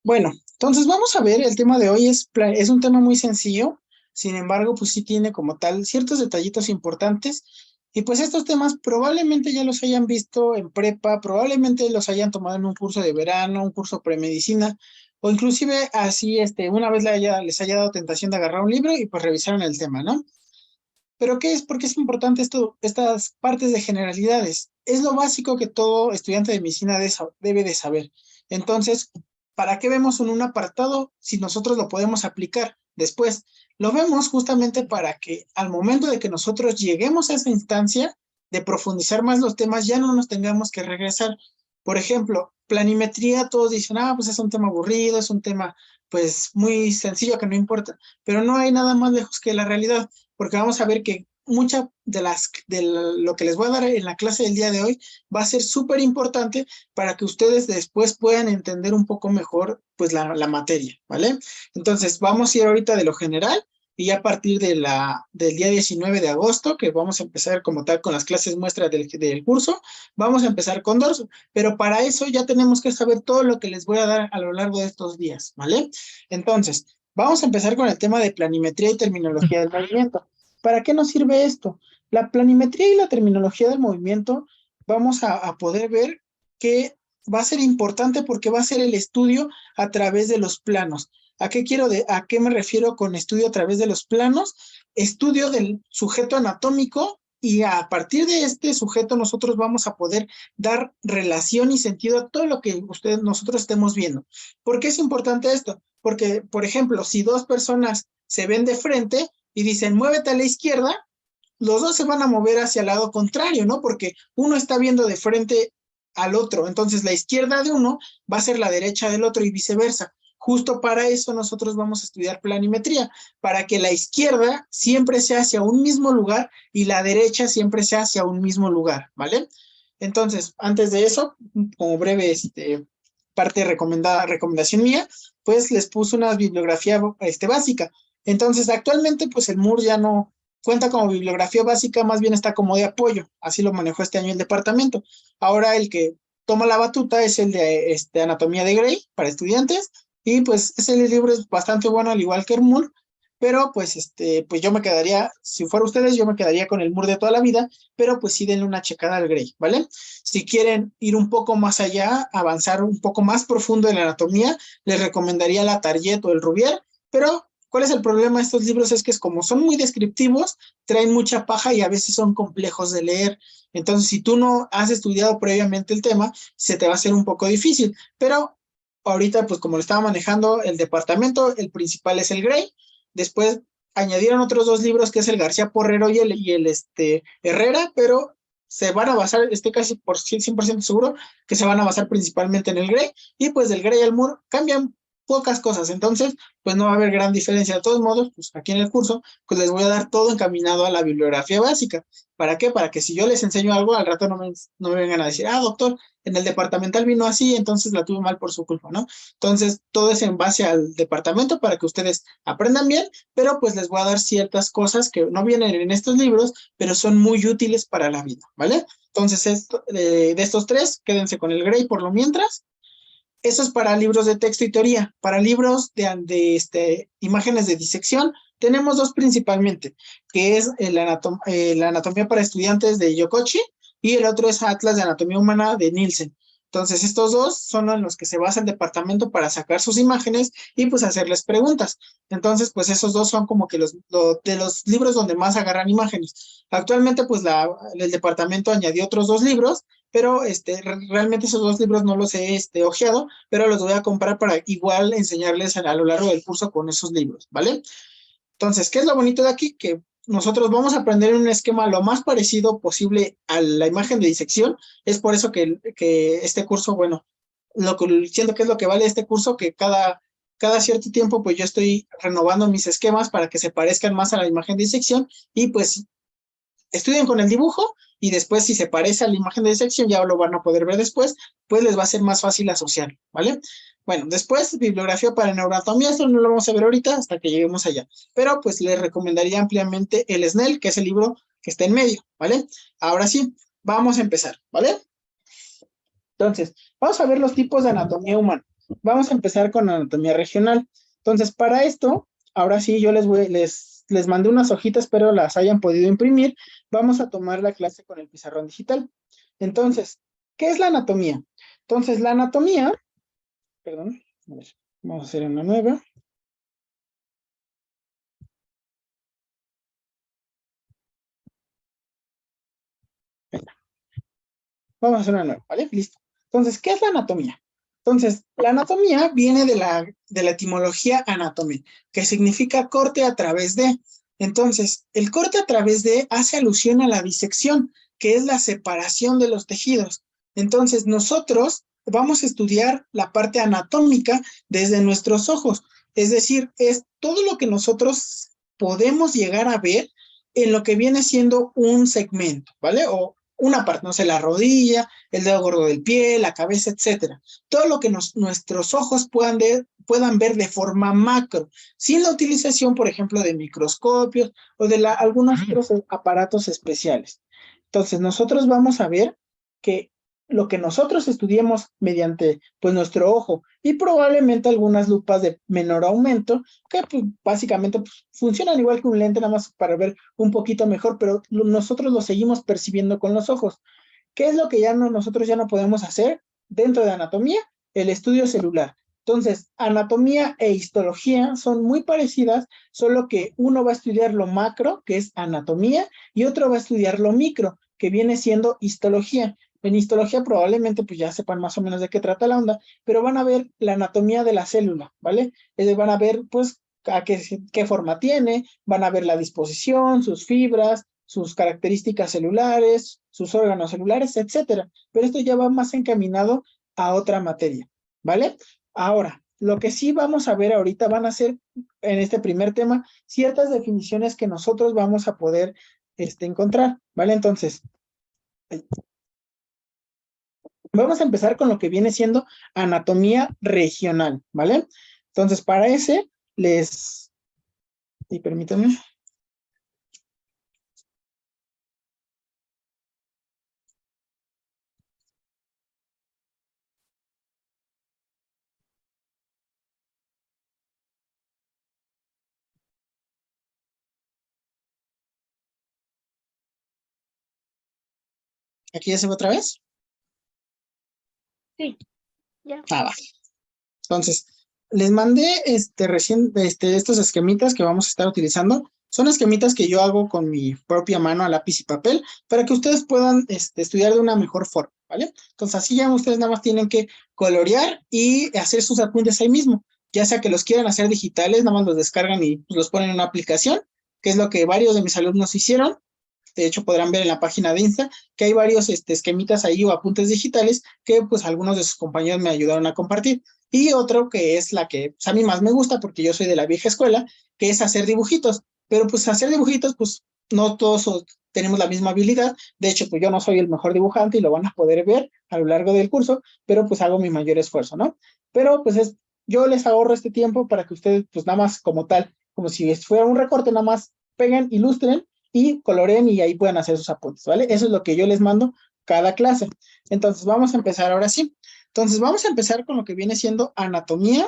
Bueno, entonces vamos a ver, el tema de hoy es un tema muy sencillo, sin embargo, pues sí tiene como tal ciertos detallitos importantes, y pues estos temas probablemente ya los hayan visto en prepa, probablemente los hayan tomado en un curso de verano, un curso premedicina, o inclusive así, una vez les haya dado tentación de agarrar un libro y pues revisaron el tema, ¿no? Pero ¿qué es? ¿Por qué es importante estas partes de generalidades? Es lo básico que todo estudiante de medicina debe de saber. Entonces, ¿para qué vemos en un apartado si nosotros lo podemos aplicar después? Lo vemos justamente para que al momento de que nosotros lleguemos a esa instancia de profundizar más los temas, ya no nos tengamos que regresar. Por ejemplo, planimetría, todos dicen, pues es un tema aburrido, es un tema pues muy sencillo que no importa, pero no hay nada más lejos que la realidad, porque vamos a ver que mucha lo que les voy a dar en la clase del día de hoy va a ser súper importante para que ustedes después puedan entender un poco mejor pues la materia, ¿vale? Entonces vamos a ir ahorita de lo general y a partir del día 19 de agosto, que vamos a empezar como tal con las clases muestras del curso, vamos a empezar con dorso, pero para eso ya tenemos que saber todo lo que les voy a dar a lo largo de estos días, ¿vale? Entonces, vamos a empezar con el tema de planimetría y terminología del movimiento. ¿Para qué nos sirve esto? La planimetría y la terminología del movimiento vamos a poder ver que va a ser importante porque va a ser el estudio a través de los planos. ¿A qué me refiero con estudio a través de los planos? Estudio del sujeto anatómico y a partir de este sujeto nosotros vamos a poder dar relación y sentido a todo lo que nosotros estemos viendo. ¿Por qué es importante esto? Porque, por ejemplo, si dos personas se ven de frente y dicen, muévete a la izquierda, los dos se van a mover hacia el lado contrario, ¿no? Porque uno está viendo de frente al otro, entonces la izquierda de uno va a ser la derecha del otro y viceversa. Justo para eso nosotros vamos a estudiar planimetría, para que la izquierda siempre sea hacia un mismo lugar y la derecha siempre sea hacia un mismo lugar, ¿vale? Entonces, antes de eso, como breve recomendación mía, pues les puse una bibliografía básica. Entonces, actualmente, pues el MUR ya no cuenta como bibliografía básica, más bien está como de apoyo. Así lo manejó este año el departamento. Ahora el que toma la batuta es el de Anatomía de Gray para estudiantes, y pues ese libro es bastante bueno, al igual que el MUR, pero pues yo me quedaría, si fuera ustedes, yo me quedaría con el MUR de toda la vida, pero pues sí denle una checada al Gray, ¿vale? Si quieren ir un poco más allá, avanzar un poco más profundo en la anatomía, les recomendaría la Target o el Rubier, pero ¿cuál es el problema de estos libros? Es que como son muy descriptivos, traen mucha paja y a veces son complejos de leer. Entonces, si tú no has estudiado previamente el tema, se te va a hacer un poco difícil. Pero ahorita, pues como lo estaba manejando el departamento, el principal es el Gray. Después añadieron otros dos libros, que es el García Porrero y el Herrera, pero se van a basar, estoy casi por 100% seguro, que se van a basar principalmente en el Gray, y pues del Gray al Moore cambian pocas cosas, entonces pues no va a haber gran diferencia. De todos modos, pues aquí en el curso, pues les voy a dar todo encaminado a la bibliografía básica. ¿Para qué? Para que si yo les enseño algo, al rato no me vengan a decir, doctor, en el departamental vino así, entonces la tuve mal por su culpa, ¿no? Entonces, todo es en base al departamento para que ustedes aprendan bien, pero pues les voy a dar ciertas cosas que no vienen en estos libros, pero son muy útiles para la vida, ¿vale? Entonces, de estos tres, quédense con el Gray por lo mientras. Eso es para libros de texto y teoría. Para libros de imágenes de disección, tenemos dos principalmente, que es la anatomía para estudiantes de Yokochi y el otro es Atlas de Anatomía Humana de Nielsen. Entonces, estos dos son en los que se basa el departamento para sacar sus imágenes y pues hacerles preguntas. Entonces, pues esos dos son como que de los libros donde más agarran imágenes. Actualmente, pues el departamento añadió otros dos libros, pero realmente esos dos libros no los he ojeado, pero los voy a comprar para igual enseñarles a lo largo del curso con esos libros, ¿vale? Entonces, ¿qué es lo bonito de aquí? Que nosotros vamos a aprender un esquema lo más parecido posible a la imagen de disección. Es por eso que este curso, bueno, siento que es lo que vale este curso, que cada cierto tiempo pues yo estoy renovando mis esquemas para que se parezcan más a la imagen de disección y pues estudien con el dibujo y después si se parece a la imagen de disección, ya lo van a poder ver después, pues les va a ser más fácil asociar, ¿vale? Bueno, después bibliografía para neuroanatomía, esto no lo vamos a ver ahorita hasta que lleguemos allá, pero pues les recomendaría ampliamente el Snell, que es el libro que está en medio, ¿vale? Ahora sí, vamos a empezar, ¿vale? Entonces, vamos a ver los tipos de anatomía humana. vamos a empezar con anatomía regional. Entonces, para esto, ahora sí, yo les mandé unas hojitas, espero las hayan podido imprimir. Vamos a tomar la clase con el pizarrón digital. Entonces, ¿qué es la anatomía? Entonces, la anatomía, perdón, a ver, vamos a hacer una nueva. Vamos a hacer una nueva, ¿vale? Listo. Entonces, ¿qué es la anatomía? Entonces, la anatomía viene de la etimología anatome, que significa corte a través de. Entonces, el corte a través de hace alusión a la disección, que es la separación de los tejidos. Entonces, nosotros vamos a estudiar la parte anatómica desde nuestros ojos. Es decir, es todo lo que nosotros podemos llegar a ver en lo que viene siendo un segmento, ¿vale? O una parte, no sé, la rodilla, el dedo gordo del pie, la cabeza, etcétera. Todo lo que nuestros ojos puedan ver de forma macro, sin la utilización, por ejemplo, de microscopios o de algunos otros aparatos especiales. Entonces, nosotros vamos a ver que lo que nosotros estudiemos mediante pues nuestro ojo y probablemente algunas lupas de menor aumento que pues, básicamente pues, funcionan igual que un lente nada más para ver un poquito mejor, pero nosotros lo seguimos percibiendo con los ojos. ¿Qué es lo que nosotros ya no podemos hacer dentro de anatomía? El estudio celular. Entonces, anatomía e histología son muy parecidas, solo que uno va a estudiar lo macro, que es anatomía, y otro va a estudiar lo micro, que viene siendo histología. En histología probablemente pues ya sepan más o menos de qué trata la onda, pero van a ver la anatomía de la célula, ¿vale? Van a ver pues qué forma tiene, van a ver la disposición, sus fibras, sus características celulares, sus órganos celulares, etcétera. Pero esto ya va más encaminado a otra materia, ¿vale? Ahora, lo que sí vamos a ver ahorita van a ser, en este primer tema, ciertas definiciones que nosotros vamos a poder encontrar, ¿vale? Entonces, vamos a empezar con lo que viene siendo anatomía regional, ¿vale? Entonces, para ese, y permítanme. ¿Aquí ya se ve otra vez? Sí, ya. Va. Entonces, les mandé recién estos esquemitas que vamos a estar utilizando. Son esquemitas que yo hago con mi propia mano a lápiz y papel para que ustedes puedan estudiar de una mejor forma, ¿vale? Entonces, así ya ustedes nada más tienen que colorear y hacer sus apuntes ahí mismo. Ya sea que los quieran hacer digitales, nada más los descargan y los ponen en una aplicación, que es lo que varios de mis alumnos hicieron. De hecho, podrán ver en la página de Insta que hay varios esquemitas ahí o apuntes digitales que pues algunos de sus compañeros me ayudaron a compartir. Y otro que es la que pues, a mí más me gusta porque yo soy de la vieja escuela, que es hacer dibujitos. Pero pues hacer dibujitos, pues no todos tenemos la misma habilidad. De hecho, pues yo no soy el mejor dibujante y lo van a poder ver a lo largo del curso, pero pues hago mi mayor esfuerzo, ¿no? Pero pues yo les ahorro este tiempo para que ustedes pues nada más como tal, como si fuera un recorte, nada más peguen, ilustren y coloreen y ahí pueden hacer sus apuntes, ¿vale? Eso es lo que yo les mando cada clase. Entonces, vamos a empezar ahora sí. Entonces, vamos a empezar con lo que viene siendo anatomía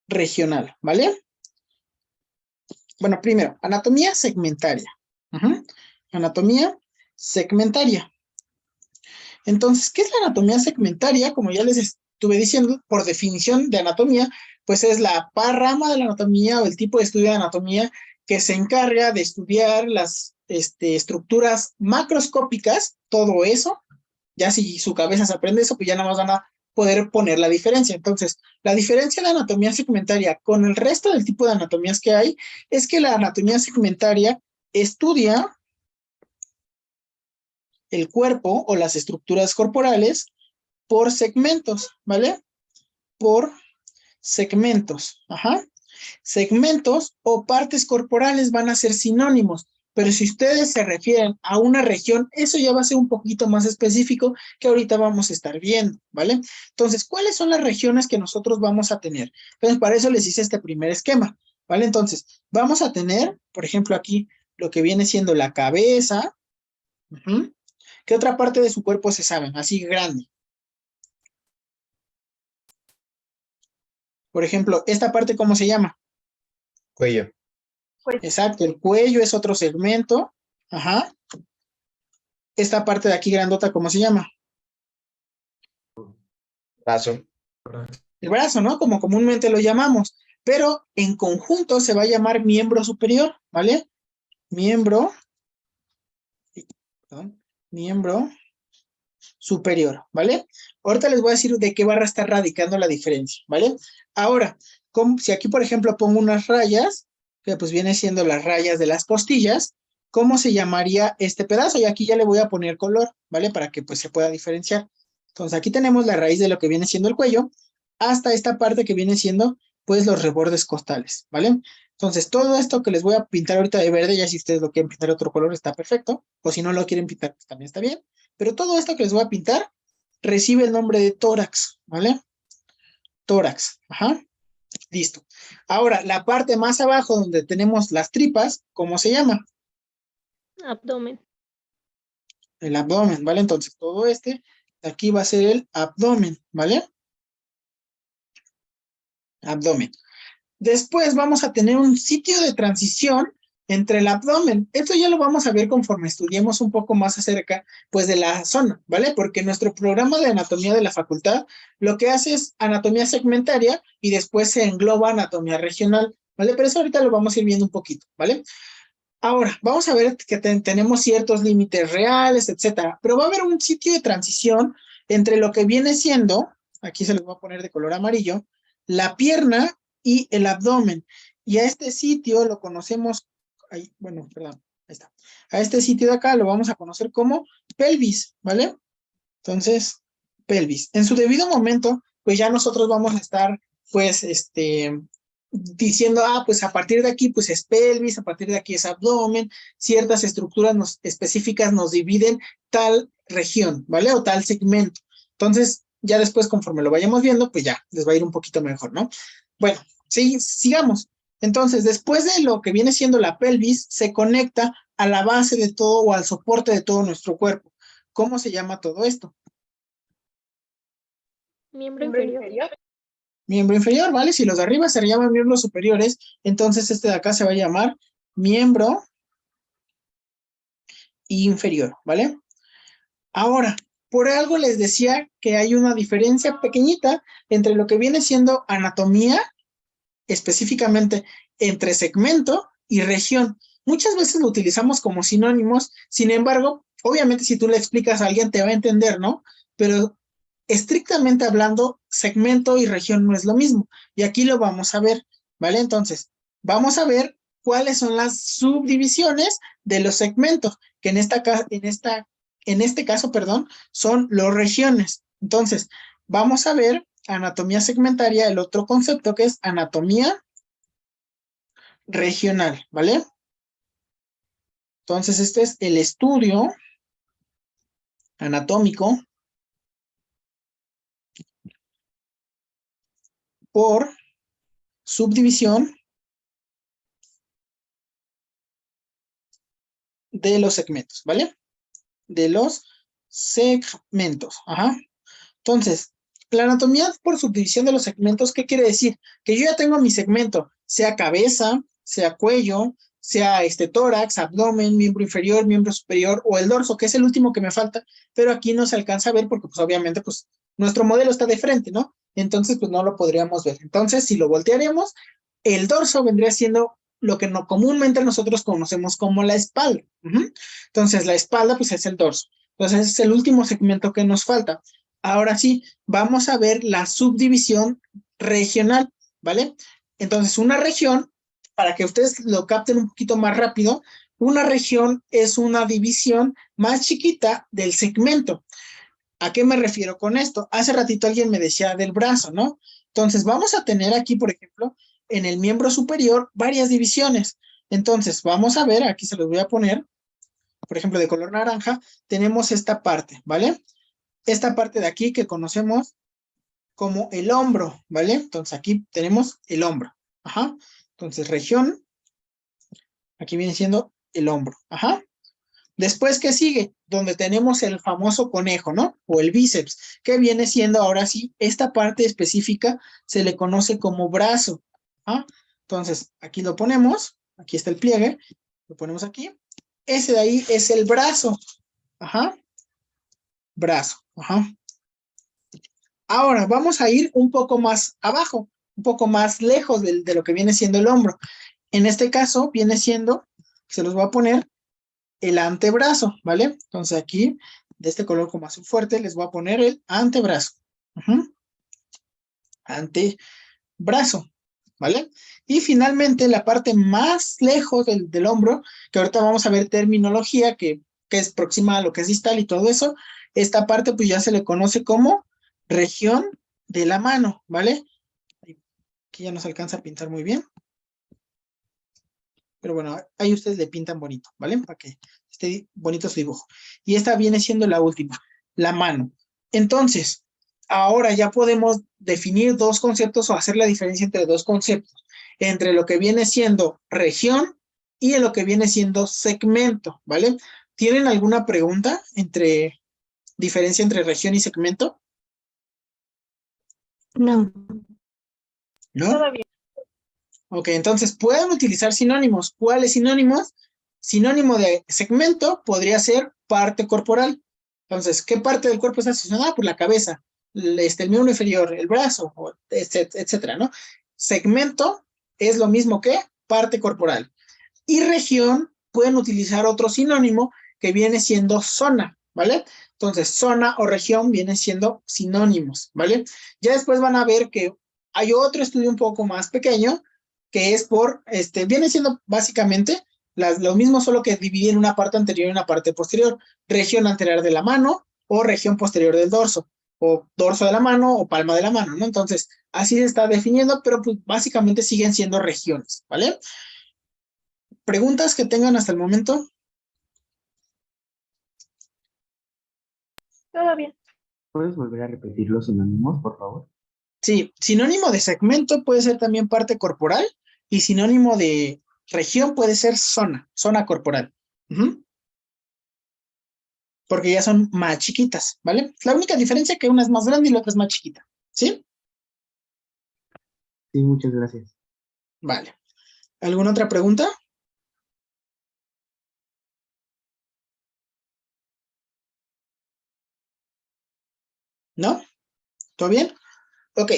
regional, ¿vale? Bueno, primero, anatomía segmentaria. Anatomía segmentaria. Entonces, ¿qué es la anatomía segmentaria? Como ya les estuve diciendo, por definición de anatomía, pues es la rama de la anatomía o el tipo de estudio de anatomía que se encarga de estudiar las estructuras macroscópicas, todo eso. Ya si su cabeza se aprende eso, pues ya nada más van a poder poner la diferencia. Entonces, la diferencia de anatomía segmentaria con el resto del tipo de anatomías que hay es que la anatomía segmentaria estudia el cuerpo o las estructuras corporales por segmentos, ¿vale? Por segmentos, ajá. Segmentos o partes corporales van a ser sinónimos, pero si ustedes se refieren a una región, eso ya va a ser un poquito más específico que ahorita vamos a estar viendo, ¿vale? Entonces, ¿cuáles son las regiones que nosotros vamos a tener? Entonces, para eso les hice este primer esquema, ¿vale? Entonces, vamos a tener, por ejemplo, aquí lo que viene siendo la cabeza. ¿Qué otra parte de su cuerpo se sabe? Así grande. Por ejemplo, esta parte, ¿cómo se llama? Cuello. Exacto, el cuello es otro segmento. Ajá. Esta parte de aquí grandota, ¿cómo se llama? Brazo. El brazo, ¿no? Como comúnmente lo llamamos. Pero en conjunto se va a llamar miembro superior, ¿vale? Miembro, perdón, miembro superior, ¿vale? Ahorita les voy a decir de qué barra está radicando la diferencia, ¿vale? Ahora, si aquí, por ejemplo, pongo unas rayas, que pues viene siendo las rayas de las costillas, ¿cómo se llamaría este pedazo? Y aquí ya le voy a poner color, ¿vale? Para que pues se pueda diferenciar. Entonces, aquí tenemos la raíz de lo que viene siendo el cuello, hasta esta parte que viene siendo, pues, los rebordes costales, ¿vale? Entonces, todo esto que les voy a pintar ahorita de verde, ya si ustedes lo quieren pintar de otro color, está perfecto, o si no lo quieren pintar, pues también está bien. Pero todo esto que les voy a pintar recibe el nombre de tórax, ¿vale? Tórax, ajá, listo. Ahora, la parte más abajo donde tenemos las tripas, ¿cómo se llama? Abdomen. El abdomen, ¿vale? Entonces, todo de aquí va a ser el abdomen, ¿vale? Abdomen. Después vamos a tener un sitio de transición entre el abdomen. Esto ya lo vamos a ver conforme estudiemos un poco más acerca, pues, de la zona, ¿vale? Porque nuestro programa de anatomía de la facultad lo que hace es anatomía segmentaria y después se engloba anatomía regional, ¿vale? Pero eso ahorita lo vamos a ir viendo un poquito, ¿vale? Ahora, vamos a ver que tenemos ciertos límites reales, etcétera, pero va a haber un sitio de transición entre lo que viene siendo, aquí se los voy a poner de color amarillo, la pierna y el abdomen. Y a este sitio lo conocemos, bueno, perdón, ahí está. A este sitio de acá lo vamos a conocer como pelvis, ¿vale? Entonces, pelvis. En su debido momento, pues ya nosotros vamos a estar, pues, diciendo, pues a partir de aquí, pues es pelvis, a partir de aquí es abdomen, ciertas estructuras específicas nos dividen tal región, ¿vale? O tal segmento. Entonces, ya después, conforme lo vayamos viendo, pues ya les va a ir un poquito mejor, ¿no? Bueno, sí, sigamos. Entonces, después de lo que viene siendo la pelvis, se conecta a la base de todo o al soporte de todo nuestro cuerpo. ¿Cómo se llama todo esto? Miembro inferior. Miembro inferior, ¿vale? Si los de arriba se llaman miembros superiores, entonces este de acá se va a llamar miembro inferior, ¿vale? Ahora, por algo les decía que hay una diferencia pequeñita entre lo que viene siendo anatomía, específicamente entre segmento y región. Muchas veces lo utilizamos como sinónimos, sin embargo, obviamente si tú le explicas a alguien te va a entender, ¿no? Pero estrictamente hablando, segmento y región no es lo mismo. Y aquí lo vamos a ver, ¿vale? Entonces, vamos a ver cuáles son las subdivisiones de los segmentos, que en este caso, perdón, son las regiones. Entonces, vamos a ver anatomía segmentaria, el otro concepto que es anatomía regional, ¿vale? Entonces, este es el estudio anatómico por subdivisión de los segmentos, ¿vale? De los segmentos, ajá. Entonces, la anatomía por subdivisión de los segmentos, ¿qué quiere decir? Que yo ya tengo mi segmento, sea cabeza, sea cuello, sea tórax, abdomen, miembro inferior, miembro superior o el dorso, que es el último que me falta, pero aquí no se alcanza a ver porque pues obviamente pues nuestro modelo está de frente, ¿no? Entonces pues no lo podríamos ver. Entonces si lo voltearemos, el dorso vendría siendo lo que comúnmente nosotros conocemos como la espalda. Entonces la espalda pues es el dorso. Entonces es el último segmento que nos falta. Ahora sí, vamos a ver la subdivisión regional, ¿vale? Entonces, una región, para que ustedes lo capten un poquito más rápido, una región es una división más chiquita del segmento. ¿A qué me refiero con esto? Hace ratito alguien me decía del brazo, ¿no? Entonces, vamos a tener aquí, por ejemplo, en el miembro superior, varias divisiones. Entonces, vamos a ver, aquí se los voy a poner, por ejemplo, de color naranja, tenemos esta parte, ¿vale? Esta parte de aquí que conocemos como el hombro, ¿vale? Entonces aquí tenemos el hombro, ajá. Entonces región, aquí viene siendo el hombro, ajá. Después, ¿qué sigue? donde tenemos el famoso conejo, ¿no? O el bíceps, que viene siendo ahora sí, esta parte específica se le conoce como brazo. ¿Ah? Entonces, aquí lo ponemos, aquí está el pliegue, lo ponemos aquí. Ese de ahí es el brazo. Ajá. Brazo. Ajá. Ahora, vamos a ir un poco más abajo, un poco más lejos de lo que viene siendo el hombro. En este caso, viene siendo, se los voy a poner, el antebrazo, ¿vale? Entonces aquí, de este color como azul fuerte, les voy a poner el antebrazo. Antebrazo, ¿vale? Y finalmente, la parte más lejos del hombro, que ahorita vamos a ver terminología, que es proximal, lo que es distal y todo eso, esta parte pues ya se le conoce como región de la mano, ¿vale? Aquí ya no se alcanza a pintar muy bien. Pero bueno, ahí ustedes le pintan bonito, ¿vale? Para que esté bonito su dibujo. Y esta viene siendo la última, la mano. Entonces, ahora ya podemos definir dos conceptos o hacer la diferencia entre dos conceptos, entre lo que viene siendo región y lo que viene siendo segmento, ¿vale? ¿Tienen alguna pregunta diferencia entre región y segmento? No. ¿No? Todavía. Ok, entonces pueden utilizar sinónimos. ¿Cuáles sinónimos? Sinónimo de segmento podría ser parte corporal. Entonces, ¿qué parte del cuerpo está asesinada? Pues la cabeza, el miembro inferior, el brazo, etcétera, ¿no? Segmento es lo mismo que parte corporal. Y región pueden utilizar otro sinónimo que viene siendo zona, ¿vale? Entonces, zona o región vienen siendo sinónimos, ¿vale? Ya después van a ver que hay otro estudio un poco más pequeño que es viene siendo básicamente lo mismo, solo que divide en una parte anterior y una parte posterior. Región anterior de la mano o región posterior del dorso, o dorso de la mano o palma de la mano, ¿no? Entonces, así se está definiendo, pero pues básicamente siguen siendo regiones, ¿vale? ¿Preguntas que tengan hasta el momento? Todavía. ¿Puedes volver a repetir los sinónimos, por favor? Sí, sinónimo de segmento puede ser también parte corporal y sinónimo de región puede ser zona corporal. Porque ya son más chiquitas, ¿vale? La única diferencia es que una es más grande y la otra es más chiquita, ¿sí? Sí, muchas gracias. Vale. ¿Alguna otra pregunta? ¿No? ¿Todo bien? Ok,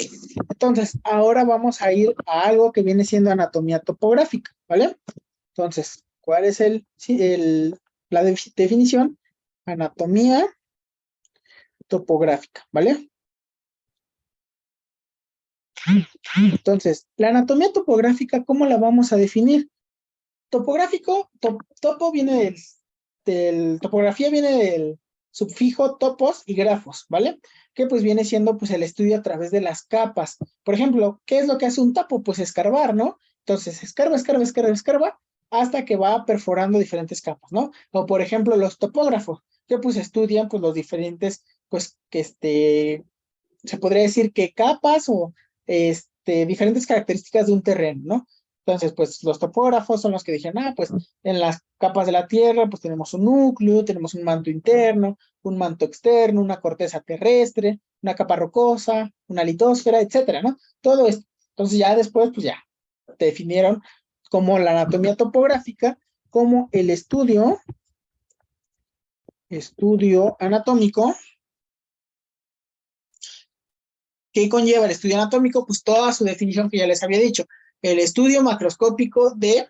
entonces ahora vamos a ir a algo que viene siendo anatomía topográfica, ¿vale? Entonces, ¿cuál es la definición? Anatomía topográfica, ¿vale? Entonces, la anatomía topográfica, ¿cómo la vamos a definir? Topográfico, topo viene topografía viene del sufijo topos y grafos, ¿vale? Que pues viene siendo pues el estudio a través de las capas. Por ejemplo, ¿qué es lo que hace un topo? Pues escarbar, ¿no? Entonces, escarba, hasta que va perforando diferentes capas, ¿no? O por ejemplo, los topógrafos, que pues estudian pues los diferentes, pues que se podría decir que capas o diferentes características de un terreno, ¿no? Entonces, pues los topógrafos son los que dijeron, pues en las capas de la Tierra, pues tenemos un núcleo, tenemos un manto interno, un manto externo, una corteza terrestre, una capa rocosa, una litosfera, etcétera, ¿no? Todo esto. Entonces ya después, pues ya, te definieron como la anatomía topográfica, como el estudio anatómico. ¿Qué conlleva el estudio anatómico? Pues toda su definición que ya les había dicho. El estudio macroscópico de,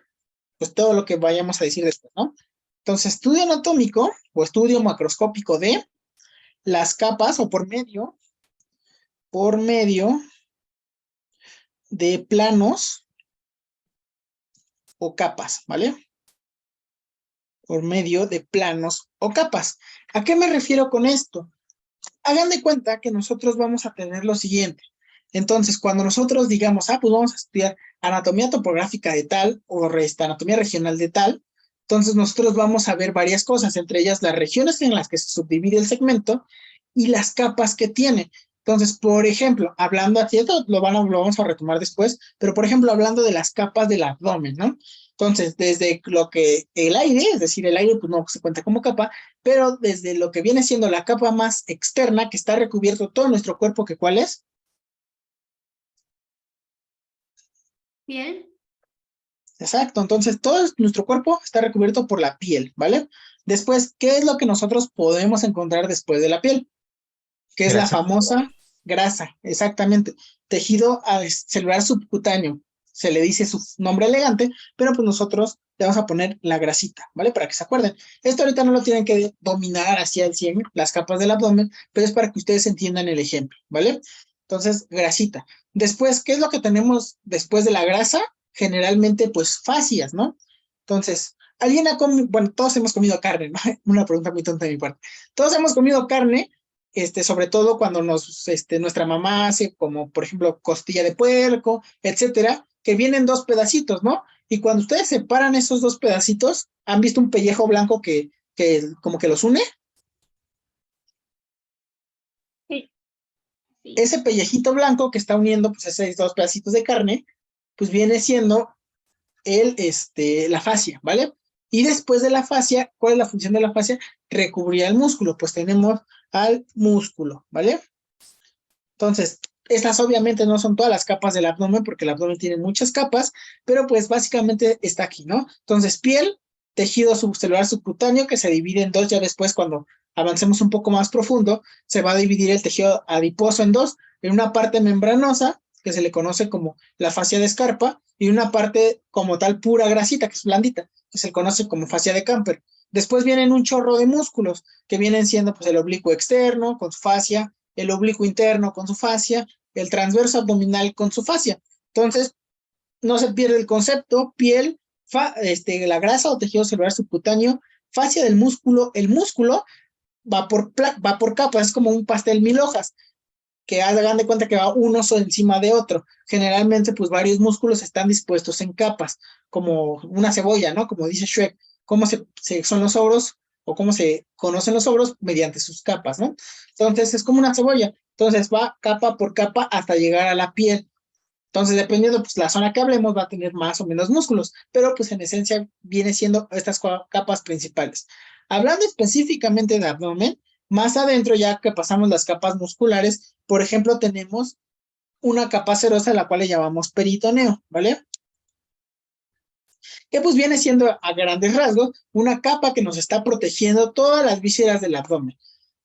pues todo lo que vayamos a decir después, ¿no? Entonces, estudio anatómico o estudio macroscópico de las capas o por medio de planos o capas, ¿vale? Por medio de planos o capas. ¿A qué me refiero con esto? Hagan de cuenta que nosotros vamos a tener lo siguiente. Entonces, cuando nosotros digamos, pues vamos a estudiar anatomía topográfica de tal o anatomía regional de tal, entonces nosotros vamos a ver varias cosas, entre ellas las regiones en las que se subdivide el segmento y las capas que tiene. Entonces, por ejemplo, hablando aquí, esto lo vamos a retomar después, pero por ejemplo, hablando de las capas del abdomen, ¿no? Entonces, desde lo que el aire, es decir, el aire pues no se cuenta como capa, pero desde lo que viene siendo la capa más externa, que está recubierto todo nuestro cuerpo, que ¿cuál es? Piel. Exacto, entonces todo nuestro cuerpo está recubierto por la piel, ¿vale? Después, ¿qué es lo que nosotros podemos encontrar después de la piel? Que es la Grasa. famosa grasa, exactamente. Tejido celular subcutáneo. Se le dice su nombre elegante, pero pues nosotros le vamos a poner la grasita, ¿vale? Para que se acuerden. Esto ahorita no lo tienen que dominar hacia el 100, las capas del abdomen, pero es para que ustedes entiendan el ejemplo, ¿vale? Entonces, grasita. Después, ¿qué es lo que tenemos después de la grasa? Generalmente, pues, fascias, ¿no? Entonces, alguien ha comido, bueno, todos hemos comido carne, ¿no? Una pregunta muy tonta de mi parte. Todos hemos comido carne, sobre todo cuando nuestra mamá hace como, por ejemplo, costilla de puerco, etcétera, que vienen dos pedacitos, ¿no? Y cuando ustedes separan esos dos pedacitos, ¿han visto un pellejo blanco que como que los une? Sí. Ese pellejito blanco que está uniendo, pues, esos dos pedacitos de carne, pues viene siendo la fascia, ¿vale? Y después de la fascia, ¿cuál es la función de la fascia? Recubrir el músculo, pues tenemos al músculo, ¿vale? Entonces, estas obviamente no son todas las capas del abdomen, porque el abdomen tiene muchas capas, pero pues básicamente está aquí, ¿no? Entonces, piel, tejido subcelular subcutáneo, que se divide en dos, ya después cuando avancemos un poco más profundo, se va a dividir el tejido adiposo en dos, en una parte membranosa, que se le conoce como la fascia de Escarpa, y una parte como tal pura grasita, que es blandita, que se le conoce como fascia de Camper. Después vienen un chorro de músculos, que vienen siendo pues el oblicuo externo con su fascia, el oblicuo interno con su fascia, el transverso abdominal con su fascia. Entonces, no se pierde el concepto, piel, la grasa o tejido celular subcutáneo, fascia del músculo. El músculo va por capas, es como un pastel 1000 hojas, que hagan de cuenta que va uno encima de otro. Generalmente, pues varios músculos están dispuestos en capas, como una cebolla, ¿no? Como dice Shrek, cómo son los ogros o cómo se conocen los ogros mediante sus capas, ¿no? Entonces, es como una cebolla. Entonces, va capa por capa hasta llegar a la piel. Entonces, dependiendo, pues la zona que hablemos va a tener más o menos músculos, pero pues en esencia viene siendo estas capas principales. Hablando específicamente de abdomen, más adentro, ya que pasamos las capas musculares, por ejemplo, tenemos una capa serosa, la cual le llamamos peritoneo, ¿vale? Que pues viene siendo a grandes rasgos una capa que nos está protegiendo todas las vísceras del abdomen,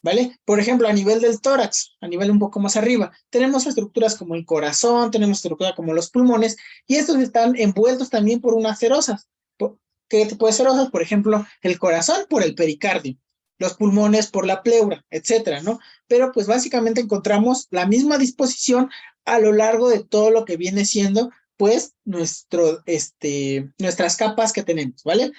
¿vale? Por ejemplo, a nivel del tórax, a nivel un poco más arriba, tenemos estructuras como el corazón, tenemos estructuras como los pulmones, y estos están envueltos también por unas serosas. ¿Qué tipo de serosas? Por ejemplo, el corazón por el pericardio, los pulmones por la pleura, etcétera, ¿no? Pero pues básicamente encontramos la misma disposición a lo largo de todo lo que viene siendo pues nuestras capas que tenemos, ¿vale?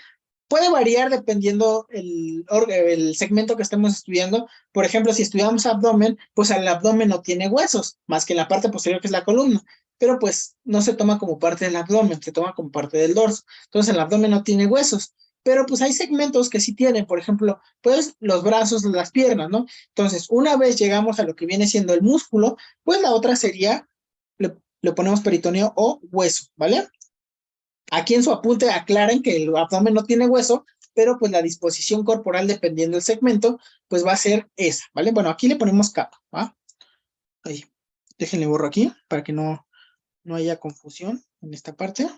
Puede variar dependiendo el segmento que estemos estudiando. Por ejemplo, si estudiamos abdomen, pues el abdomen no tiene huesos, más que en la parte posterior que es la columna, pero pues no se toma como parte del abdomen, se toma como parte del dorso. Entonces el abdomen no tiene huesos, pero pues hay segmentos que sí tienen, por ejemplo, pues los brazos, las piernas, ¿no? Entonces, una vez llegamos a lo que viene siendo el músculo, pues la otra sería, le ponemos peritoneo o hueso, ¿vale? Aquí en su apunte aclaren que el abdomen no tiene hueso, pero pues la disposición corporal, dependiendo del segmento, pues va a ser esa, ¿vale? Bueno, aquí le ponemos capa, ¿va? Ahí, déjenle borro aquí para que no haya confusión en esta parte.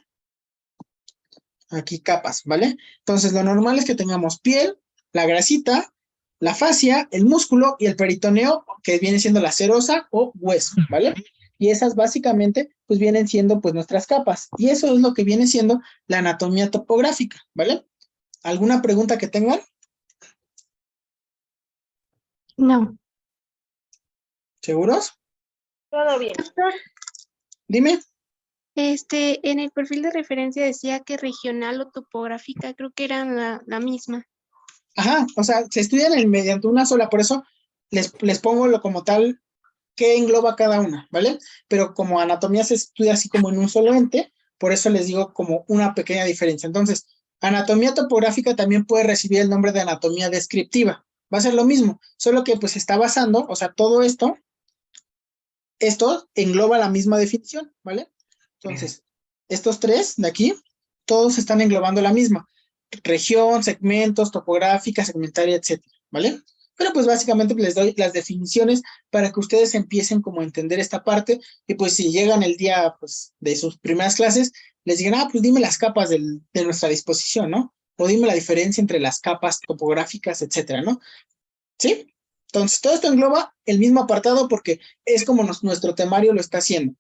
Aquí capas, ¿vale? Entonces lo normal es que tengamos piel, la grasita, la fascia, el músculo y el peritoneo, que viene siendo la serosa o hueso, ¿vale? Y esas básicamente pues vienen siendo pues nuestras capas. Y eso es lo que viene siendo la anatomía topográfica, ¿vale? ¿Alguna pregunta que tengan? No. ¿Seguros? Todo bien. Dime. En el perfil de referencia decía que regional o topográfica, creo que eran la misma. Ajá, o sea, se estudian mediante una sola, por eso les pongo lo como tal que engloba cada una, ¿vale? Pero como anatomía se estudia así como en un solo ente, por eso les digo como una pequeña diferencia. Entonces, anatomía topográfica también puede recibir el nombre de anatomía descriptiva. Va a ser lo mismo, solo que pues está basando, o sea, todo esto engloba la misma definición, ¿vale? Entonces, estos tres de aquí todos están englobando la misma. Región, segmentos, topográfica, segmentaria, etcétera, ¿vale? Pero pues básicamente les doy las definiciones para que ustedes empiecen como a entender esta parte y pues si llegan el día pues de sus primeras clases, les digan, pues dime las capas de nuestra disposición, ¿no? O dime la diferencia entre las capas topográficas, etcétera, ¿no? ¿Sí? Entonces, todo esto engloba el mismo apartado porque es como nuestro temario lo está haciendo.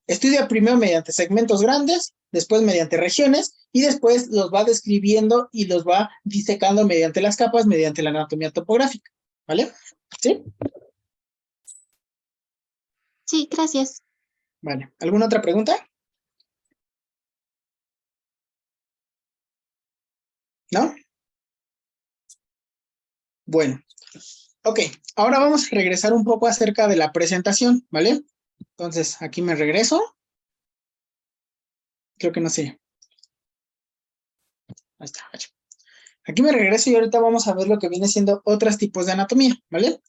Estudia primero mediante segmentos grandes, después mediante regiones y después los va describiendo y los va disecando mediante las capas, mediante la anatomía topográfica, ¿vale? ¿Sí? Sí, gracias. Vale. ¿Alguna otra pregunta? ¿No? Bueno. Ok, ahora vamos a regresar un poco acerca de la presentación, ¿vale? Entonces, aquí me regreso. Creo que no sé. Ahí está. Aquí me regreso y ahorita vamos a ver lo que viene siendo otros tipos de anatomía, ¿vale?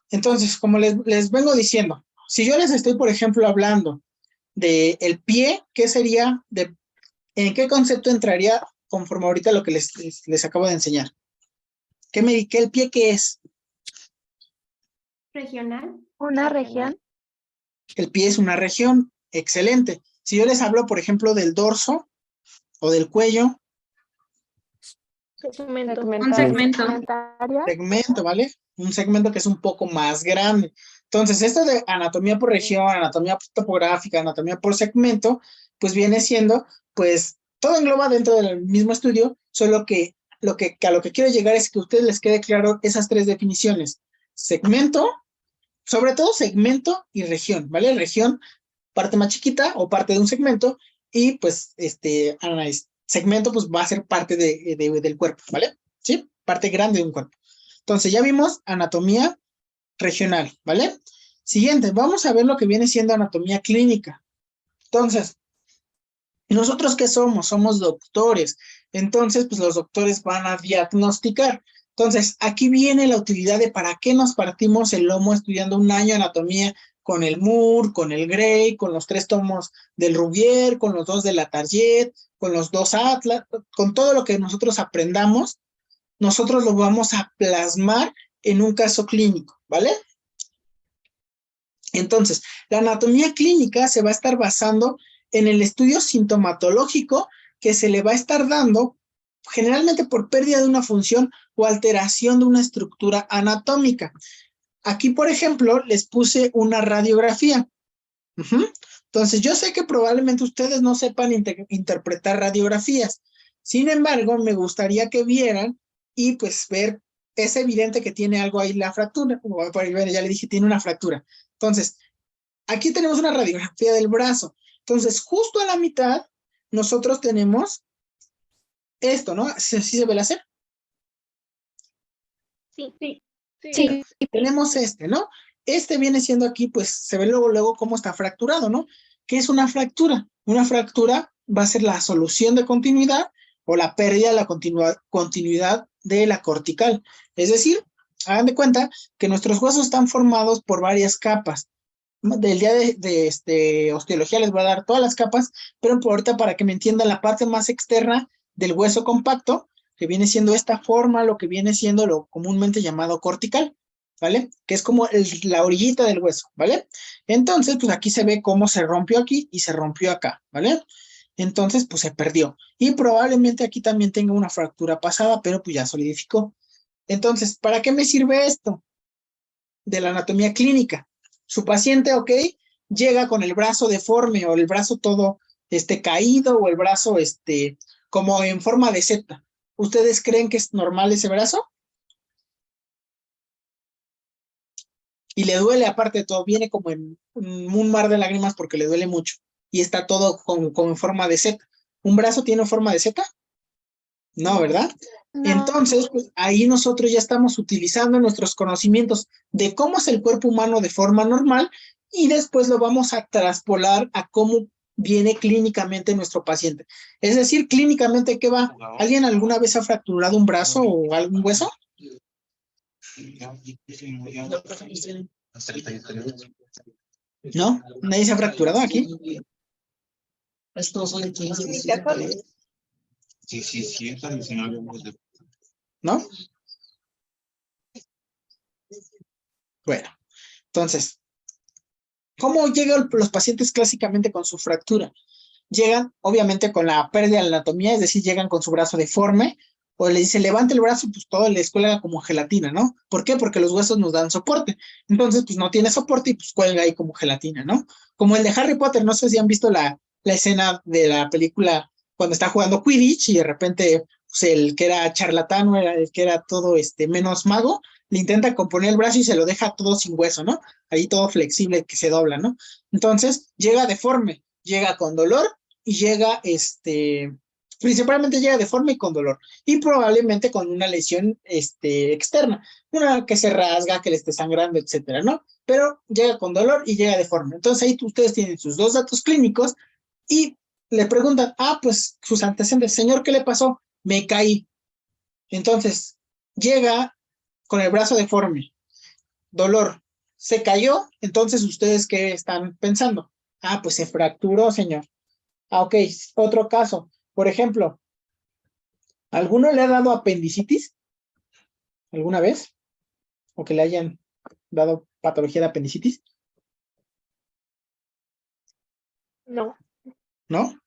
Entonces, como les vengo diciendo, si yo les estoy, por ejemplo, hablando del pie, ¿qué sería? ¿En qué concepto entraría conforme ahorita lo que les acabo de enseñar? ¿Qué el pie qué es? Regional. Una región. El pie es una región, excelente. Si yo les hablo, por ejemplo, del dorso o del cuello. Segmento. Un segmento. Segmento, ¿vale? Un segmento que es un poco más grande. Entonces, esto de anatomía por región, anatomía topográfica, anatomía por segmento, pues viene siendo, pues, todo engloba dentro del mismo estudio, solo que a lo que quiero llegar es que a ustedes les quede claro esas tres definiciones. Segmento, sobre todo segmento y región, ¿vale? Región, parte más chiquita o parte de un segmento, y pues, segmento, pues, va a ser parte del cuerpo, ¿vale? ¿Sí? Parte grande de un cuerpo. Entonces, ya vimos anatomía regional, ¿vale? Siguiente, vamos a ver lo que viene siendo anatomía clínica. Entonces, ¿nosotros qué somos? Somos doctores. Entonces, pues los doctores van a diagnosticar. Entonces, aquí viene la utilidad de para qué nos partimos el lomo estudiando un año anatomía con el Moore, con el Gray, con los 3 tomos del Rouvier, con los 2 de la Target, con los 2 Atlas, con todo lo que nosotros aprendamos, nosotros lo vamos a plasmar en un caso clínico, ¿vale? Entonces, la anatomía clínica se va a estar basando en el estudio sintomatológico que se le va a estar dando generalmente por pérdida de una función o alteración de una estructura anatómica. Aquí, por ejemplo, les puse una radiografía. Entonces, yo sé que probablemente ustedes no sepan interpretar radiografías. Sin embargo, me gustaría que vieran y pues ver, es evidente que tiene algo ahí la fractura. Ya le dije, tiene una fractura. Entonces, aquí tenemos una radiografía del brazo. Entonces, justo a la mitad, nosotros tenemos esto, ¿no? ¿Sí se ve láser? Sí. Tenemos ¿no? Este viene siendo aquí, pues, se ve luego cómo está fracturado, ¿no? ¿Qué es una fractura? Una fractura va a ser la solución de continuidad o la pérdida de la continuidad de la cortical. Es decir, hagan de cuenta que nuestros huesos están formados por varias capas. Del día de osteología les voy a dar todas las capas, pero por ahorita para que me entiendan la parte más externa del hueso compacto, que viene siendo esta forma, lo que viene siendo lo comúnmente llamado cortical, ¿vale? Que es como la orillita del hueso, ¿vale? Entonces, pues aquí se ve cómo se rompió aquí y se rompió acá, ¿vale? Entonces, pues se perdió. Y probablemente aquí también tenga una fractura pasada, pero pues ya solidificó. Entonces, ¿para qué me sirve esto? De la anatomía clínica. Su paciente, ok, llega con el brazo deforme o el brazo todo caído o el brazo como en forma de Z. ¿Ustedes creen que es normal ese brazo? Y le duele, aparte de todo, viene como en un mar de lágrimas porque le duele mucho. Y está todo como en forma de Z. ¿Un brazo tiene forma de Z? No, ¿verdad? No. Entonces, pues, ahí nosotros ya estamos utilizando nuestros conocimientos de cómo es el cuerpo humano de forma normal y después lo vamos a traspolar a cómo viene clínicamente nuestro paciente. Es decir, clínicamente, ¿qué va? ¿Alguien alguna vez ha fracturado un brazo o algún hueso? ¿No? ¿Nadie se ha fracturado aquí? ¿No? Bueno, entonces, ¿cómo llegan los pacientes clásicamente con su fractura? Llegan, obviamente, con la pérdida de la anatomía, es decir, llegan con su brazo deforme, o le dice, levante el brazo, pues todo les cuelga como gelatina, ¿no? ¿Por qué? Porque los huesos nos dan soporte. Entonces, pues no tiene soporte y pues cuelga ahí como gelatina, ¿no? Como el de Harry Potter, no sé si han visto la escena de la película cuando está jugando Quidditch y de repente, pues el que era charlatán o era el que era todo menos mago, le intenta componer el brazo y se lo deja todo sin hueso, ¿no? Ahí todo flexible que se dobla, ¿no? Entonces, llega deforme, llega con dolor y llega, principalmente llega deforme y con dolor, y probablemente con una lesión externa, una que se rasga, que le esté sangrando, etcétera, ¿no? Pero llega con dolor y llega deforme. Entonces ahí ustedes tienen sus dos datos clínicos y le preguntan, pues sus antecedentes, señor, ¿qué le pasó? Me caí. Entonces, llega con el brazo deforme, dolor, se cayó, entonces ustedes ¿qué están pensando? Pues se fracturó, señor. Ok, otro caso. Por ejemplo, ¿alguno le ha dado apendicitis alguna vez? ¿O que le hayan dado patología de apendicitis? No. ¿No?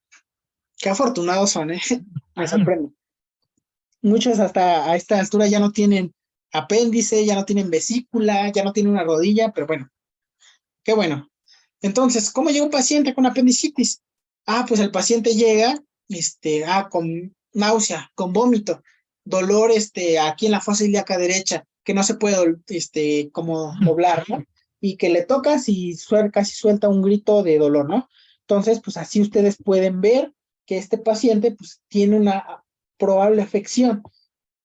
Qué afortunados son, ¿eh? Me sorprende. Muchos hasta a esta altura ya no tienen apéndice, ya no tienen vesícula, ya no tienen una rodilla, pero bueno, qué bueno. Entonces, ¿cómo llega un paciente con apendicitis? Pues el paciente llega, con náusea, con vómito, dolor, aquí en la fosa ilíaca derecha, que no se puede, como doblar, ¿no? Y que le tocas y casi suelta un grito de dolor, ¿no? Entonces, pues así ustedes pueden ver que este paciente, pues, tiene una probable afección.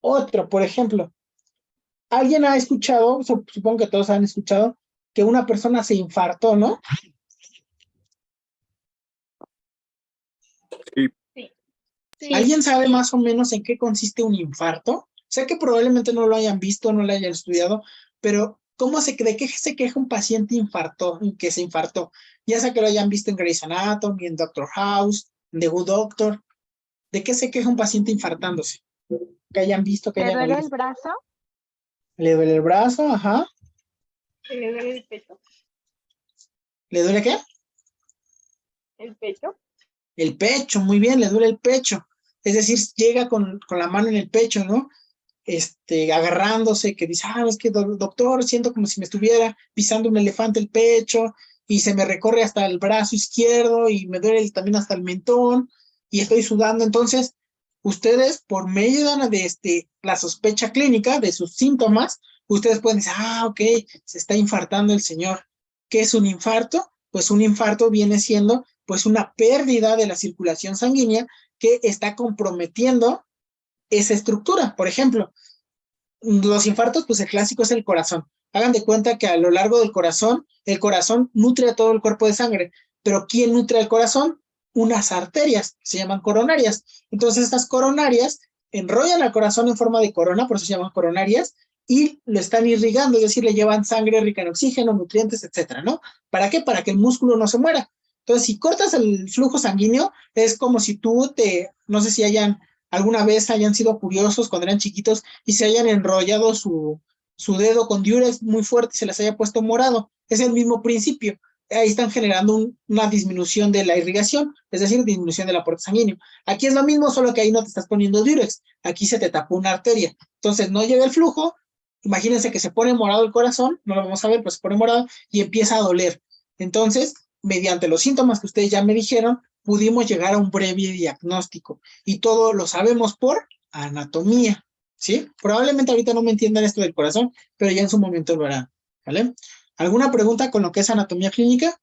Otro, por ejemplo, alguien ha escuchado, supongo que todos han escuchado, que una persona se infartó, ¿no? Sí. ¿Alguien sabe más o menos en qué consiste un infarto? Sé que probablemente no lo hayan visto, no lo hayan estudiado, pero ¿de qué se queja un paciente que se infartó? Ya sea que lo hayan visto en Grey's Anatomy, en Doctor House, en The Good Doctor. ¿De qué se queja un paciente infartándose? Que hayan visto, que ¿Te hayan duele oído. el brazo? ¿Le duele el brazo? Ajá. ¿Le duele el pecho? ¿Le duele qué? ¿El pecho? El pecho, muy bien, le duele el pecho. Es decir, llega con la mano en el pecho, ¿no? Agarrándose, que dice, es que doctor, siento como si me estuviera pisando un elefante el pecho y se me recorre hasta el brazo izquierdo y me duele también hasta el mentón y estoy sudando. Entonces, ustedes, por medio de la sospecha clínica de sus síntomas, ustedes pueden decir, ok, se está infartando el señor. ¿Qué es un infarto? Pues un infarto viene siendo pues una pérdida de la circulación sanguínea que está comprometiendo esa estructura. Por ejemplo, los infartos, pues el clásico es el corazón. Hagan de cuenta que a lo largo del corazón, el corazón nutre a todo el cuerpo de sangre. Pero ¿quién nutre al corazón? Unas arterias, que se llaman coronarias. Entonces, estas coronarias enrollan al corazón en forma de corona, por eso se llaman coronarias, y lo están irrigando, es decir, le llevan sangre rica en oxígeno, nutrientes, etcétera, ¿no? ¿Para qué? Para que el músculo no se muera. Entonces, si cortas el flujo sanguíneo, es como si no sé si alguna vez hayan sido curiosos cuando eran chiquitos y se hayan enrollado su dedo con diurex muy fuerte y se les haya puesto morado. Es el mismo principio. Ahí están generando una disminución de la irrigación, es decir, disminución del aporte sanguíneo. Aquí es lo mismo, solo que ahí no te estás poniendo diurex. Aquí se te tapó una arteria. Entonces no llega el flujo. Imagínense que se pone morado el corazón, no lo vamos a ver, pero se pone morado y empieza a doler. Entonces, mediante los síntomas que ustedes ya me dijeron, pudimos llegar a un breve diagnóstico y todo lo sabemos por anatomía, ¿sí? Probablemente ahorita no me entiendan esto del corazón, pero ya en su momento lo harán, ¿vale? ¿Alguna pregunta con lo que es anatomía clínica?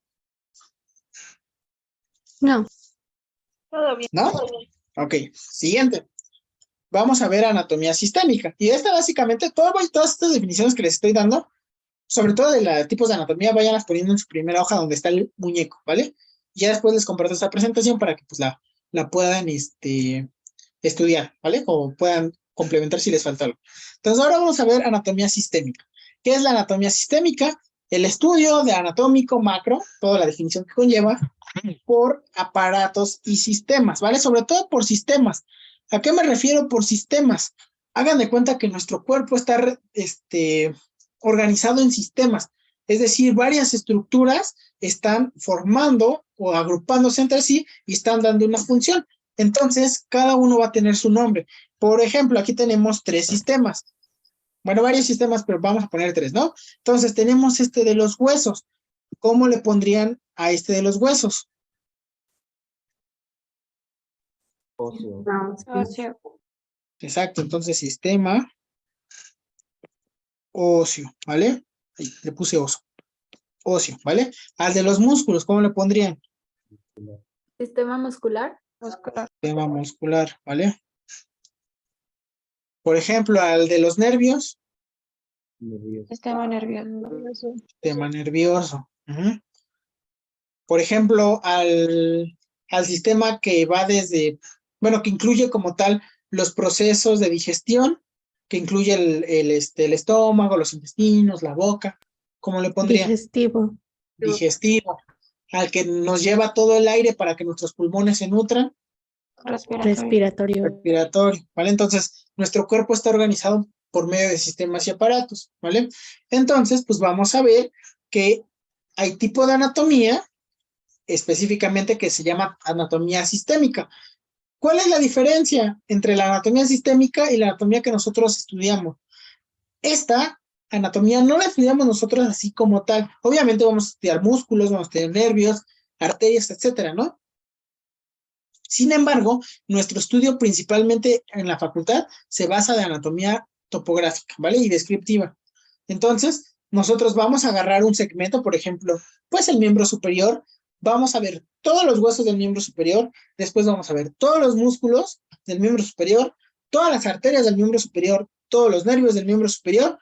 No. Todo bien. ¿No? Ok, siguiente. Vamos a ver anatomía sistémica. Y esta básicamente, todas estas definiciones que les estoy dando, sobre todo de los tipos de anatomía, vayanlas poniendo en su primera hoja donde está el muñeco, ¿vale? Ya después les comparto esta presentación para que pues la puedan estudiar, ¿vale? O puedan complementar si les falta algo. Entonces ahora vamos a ver anatomía sistémica. ¿Qué es la anatomía sistémica? El estudio de anatómico macro, toda la definición que conlleva, por aparatos y sistemas, ¿vale? Sobre todo por sistemas. ¿A qué me refiero por sistemas? Hagan de cuenta que nuestro cuerpo está organizado en sistemas, es decir, varias estructuras están formando o agrupándose entre sí y están dando una función. Entonces, cada uno va a tener su nombre. Por ejemplo, aquí tenemos 3 sistemas. Bueno, varios sistemas, pero vamos a poner 3, ¿no? Entonces, tenemos este de los huesos. ¿Cómo le pondrían a este de los huesos? Óseo. Óseo. Exacto, entonces sistema óseo, ¿vale? Ahí, le puse óseo, ¿vale? Al de los músculos, ¿cómo le pondrían? Sistema muscular. Sistema muscular, ¿vale? Por ejemplo, al de los nervios, Nervioso. Sistema nervioso. sistema nervioso. Ujú. Por ejemplo, al sistema que va desde, bueno, que incluye como tal los procesos de digestión, que incluye el estómago, los intestinos, la boca, ¿cómo le pondría? Digestivo. Digestivo. Al que nos lleva todo el aire para que nuestros pulmones se nutran, Respiratorio. respiratorio, ¿vale? Entonces, nuestro cuerpo está organizado por medio de sistemas y aparatos, ¿vale? Entonces, pues vamos a ver que hay tipo de anatomía, específicamente que se llama anatomía sistémica. ¿Cuál es la diferencia entre la anatomía sistémica y la anatomía que nosotros estudiamos? Esta anatomía no la estudiamos nosotros así como tal. Obviamente vamos a estudiar músculos, vamos a estudiar nervios, arterias, etcétera, ¿no? Sin embargo, nuestro estudio principalmente en la facultad se basa de anatomía topográfica, ¿vale? Y descriptiva. Entonces, nosotros vamos a agarrar un segmento, por ejemplo, pues el miembro superior, vamos a ver todos los huesos del miembro superior, después vamos a ver todos los músculos del miembro superior, todas las arterias del miembro superior, todos los nervios del miembro superior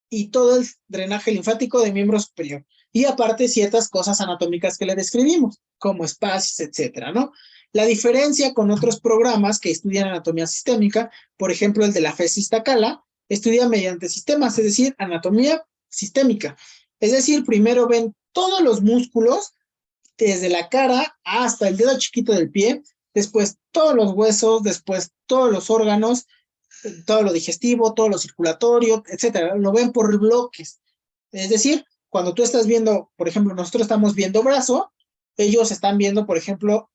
y todo el drenaje linfático del miembro superior. Y aparte ciertas cosas anatómicas que le describimos, como espacios, etcétera, ¿no? La diferencia con otros programas que estudian anatomía sistémica, por ejemplo, el de la FES Iztacala, estudia mediante sistemas, es decir, anatomía sistémica. Es decir, primero ven todos los músculos, desde la cara hasta el dedo chiquito del pie, después todos los huesos, después todos los órganos, todo lo digestivo, todo lo circulatorio, etcétera. Lo ven por bloques. Es decir, cuando tú estás viendo, por ejemplo, nosotros estamos viendo brazo, ellos están viendo, por ejemplo,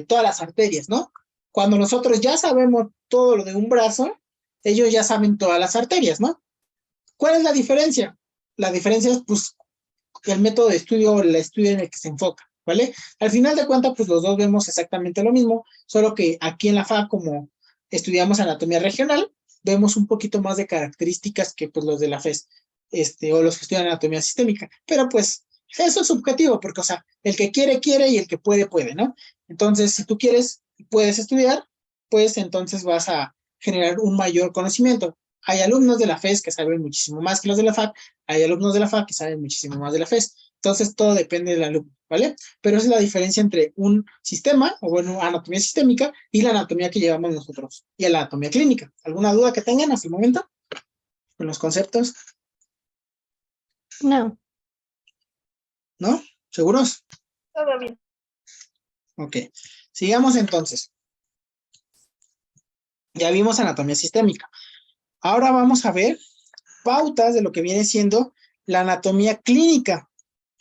todas las arterias, ¿no? Cuando nosotros ya sabemos todo lo de un brazo, ellos ya saben todas las arterias, ¿no? ¿Cuál es la diferencia? La diferencia es, pues, el método de estudio o el estudio en el que se enfoca, ¿vale? Al final de cuentas, pues los dos vemos exactamente lo mismo, solo que aquí en la FA, como estudiamos anatomía regional, vemos un poquito más de características que pues los de la FES, o los que estudian anatomía sistémica, pero pues eso es subjetivo, porque, o sea, el que quiere, quiere, y el que puede, puede, ¿no? Entonces, si tú quieres y puedes estudiar, pues entonces vas a generar un mayor conocimiento. Hay alumnos de la FES que saben muchísimo más que los de la FAC, hay alumnos de la FAC que saben muchísimo más de la FES, entonces todo depende del alumno, ¿vale? Pero esa es la diferencia entre un sistema, o bueno, anatomía sistémica, y la anatomía que llevamos nosotros, y la anatomía clínica. ¿Alguna duda que tengan hasta el momento con los conceptos? No. ¿No? ¿Seguros? Todo bien. Ok. Sigamos entonces. Ya vimos anatomía sistémica. Ahora vamos a ver pautas de lo que viene siendo la anatomía clínica.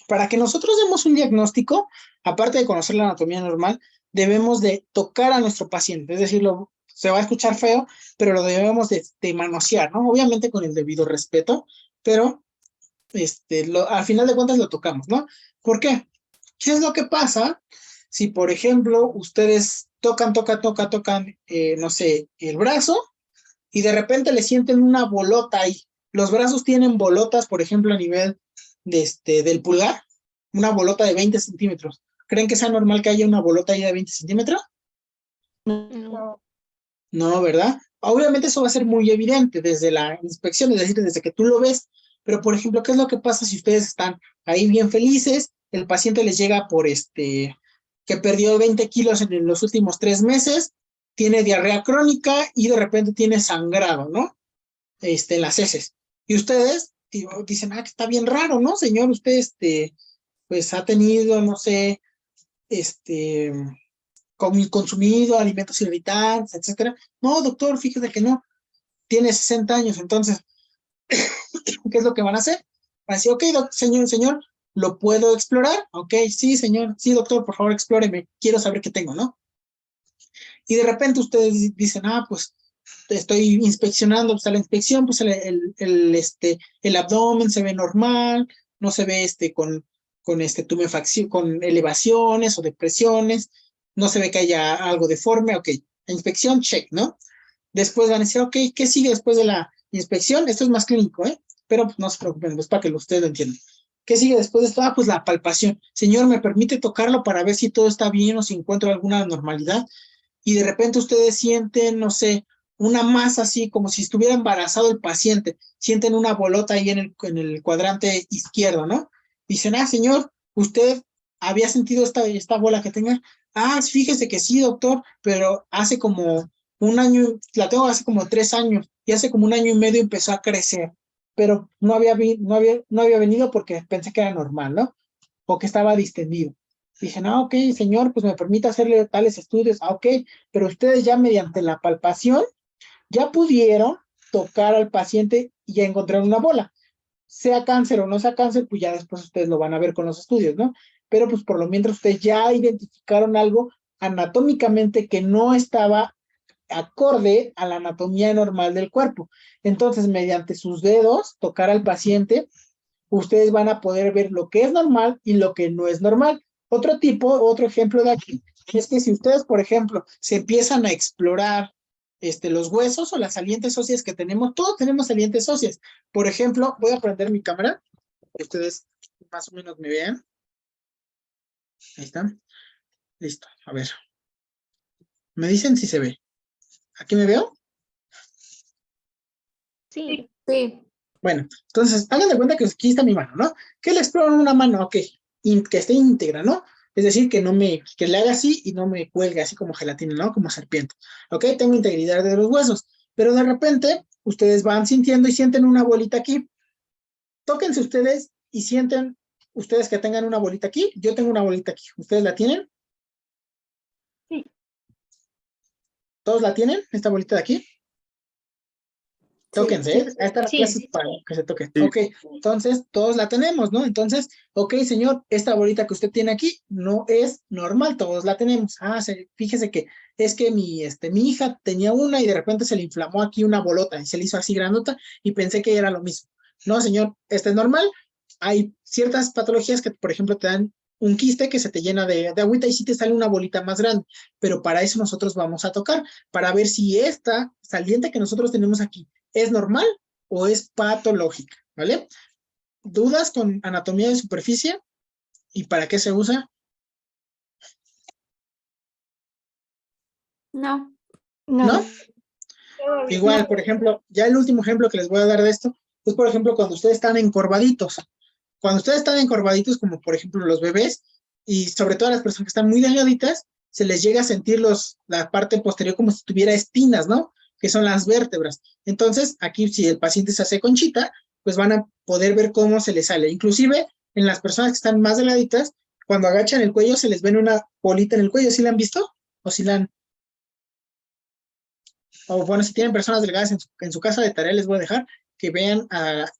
Para que nosotros demos un diagnóstico, aparte de conocer la anatomía normal, debemos de tocar a nuestro paciente. Es decir, se va a escuchar feo, pero lo debemos de manosear, ¿no? Obviamente con el debido respeto, pero al final de cuentas lo tocamos, ¿no? ¿Por qué? ¿Qué es lo que pasa si, por ejemplo, ustedes tocan, no sé, el brazo y de repente le sienten una bolota ahí? Los brazos tienen bolotas, por ejemplo, a nivel del pulgar, una bolota de 20 centímetros. ¿Creen que sea normal que haya una bolota ahí de 20 centímetros? No. No, ¿verdad? Obviamente eso va a ser muy evidente desde la inspección, es decir, desde que tú lo ves. Pero, por ejemplo, ¿qué es lo que pasa si ustedes están ahí bien felices? El paciente les llega por que perdió 20 kilos en los últimos 3 meses, tiene diarrea crónica y de repente tiene sangrado, ¿no? En las heces. Y ustedes dicen, que está bien raro, ¿no, señor? Usted, pues ha tenido, no sé, consumido alimentos irritantes, etcétera. No, doctor, fíjese que no. Tiene 60 años, entonces, ¿qué es lo que van a hacer? Van a decir, ok, señor, ¿lo puedo explorar? Ok, sí, señor, sí, doctor, por favor, explóreme, quiero saber qué tengo, ¿no? Y de repente ustedes dicen, pues, estoy inspeccionando, pues a la inspección, pues el abdomen se ve normal, no se ve con tumefacción, con elevaciones o depresiones, no se ve que haya algo deforme, ok, la inspección, check, ¿no? Después van a decir, ok, ¿qué sigue después de la inspección? Esto es más clínico, pero pues, no se preocupen, pues para que ustedes lo entiendan. ¿Qué sigue después de esto? Pues la palpación. Señor, ¿me permite tocarlo para ver si todo está bien o si encuentro alguna anormalidad? Y de repente ustedes sienten, no sé, una masa así, como si estuviera embarazado el paciente. Sienten una bolota ahí en el cuadrante izquierdo, ¿no? Dicen, señor, ¿usted había sentido esta bola que tenga? Fíjese que sí, doctor, pero hace como un año, la tengo hace como 3 años, y hace como 1 año y medio empezó a crecer, pero no había venido porque pensé que era normal, ¿no? O que estaba distendido. Dije, ok, señor, pues me permite hacerle tales estudios. Ok, pero ustedes ya mediante la palpación ya pudieron tocar al paciente y ya encontrar una bola. Sea cáncer o no sea cáncer, pues ya después ustedes lo van a ver con los estudios, ¿no? Pero pues por lo mientras ustedes ya identificaron algo anatómicamente que no estaba acorde a la anatomía normal del cuerpo. Entonces, mediante sus dedos, tocar al paciente, ustedes van a poder ver lo que es normal y lo que no es normal. Otro ejemplo de aquí, es que si ustedes, por ejemplo, se empiezan a explorar los huesos o las salientes óseas que tenemos, todos tenemos salientes óseas. Por ejemplo, voy a prender mi cámara, que ustedes más o menos me vean. Ahí está. Listo, a ver. Me dicen si se ve. ¿Aquí me veo? Sí. Sí. Bueno, entonces, hagan de cuenta que aquí está mi mano, ¿no? Que le exploro una mano, ok, que esté íntegra, ¿no? Es decir, que le haga así y no me cuelgue así como gelatina, ¿no? Como serpiente. Ok, tengo integridad de los huesos, pero de repente ustedes van sintiendo y sienten una bolita aquí. Tóquense ustedes y sienten ustedes que tengan una bolita aquí. Yo tengo una bolita aquí. ¿Ustedes la tienen? Sí. ¿Todos la tienen? ¿Esta bolita de aquí? Tóquense, Sí. esta Sí. clase para que se toque. Sí. Ok, entonces todos la tenemos, ¿no? Entonces, ok, señor, esta bolita que usted tiene aquí no es normal, todos la tenemos. Fíjese que es que mi hija tenía una y de repente se le inflamó aquí una bolota y se le hizo así grandota y pensé que era lo mismo. No, señor, esta es normal. Hay ciertas patologías que, por ejemplo, te dan un quiste que se te llena de agüita y sí te sale una bolita más grande, pero para eso nosotros vamos a tocar, para ver si esta saliente que nosotros tenemos aquí ¿es normal o es patológica? ¿Vale? ¿Dudas con anatomía de superficie? ¿Y para qué se usa? No. ¿No? Todo bien. Igual, por ejemplo, ya el último ejemplo que les voy a dar de esto es, por ejemplo, cuando ustedes están encorvaditos. Cuando ustedes están encorvaditos, como por ejemplo los bebés, y sobre todo las personas que están muy delgaditas, se les llega a sentir la parte posterior como si tuviera espinas, ¿no? Que son las vértebras. Entonces, aquí si el paciente se hace conchita, pues van a poder ver cómo se les sale. Inclusive, en las personas que están más delgaditas, cuando agachan el cuello, se les ven una bolita en el cuello. ¿Sí la han visto? ¿O si la han...? O bueno, si tienen personas delgadas en su casa de tarea, les voy a dejar que vean,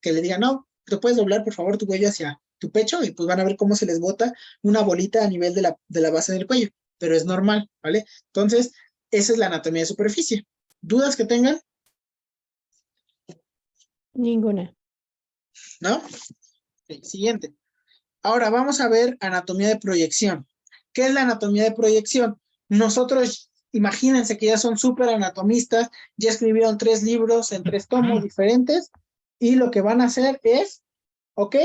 que le digan, no, te puedes doblar por favor tu cuello hacia tu pecho y pues van a ver cómo se les bota una bolita a nivel de la base del cuello, pero es normal, ¿vale? Entonces, esa es la anatomía de superficie. ¿Dudas que tengan? Ninguna. ¿No? Siguiente. Ahora vamos a ver anatomía de proyección. ¿Qué es la anatomía de proyección? Nosotros, imagínense que ya son súper anatomistas, ya escribieron 3 libros en 3 tomos diferentes y lo que van a hacer es, ok,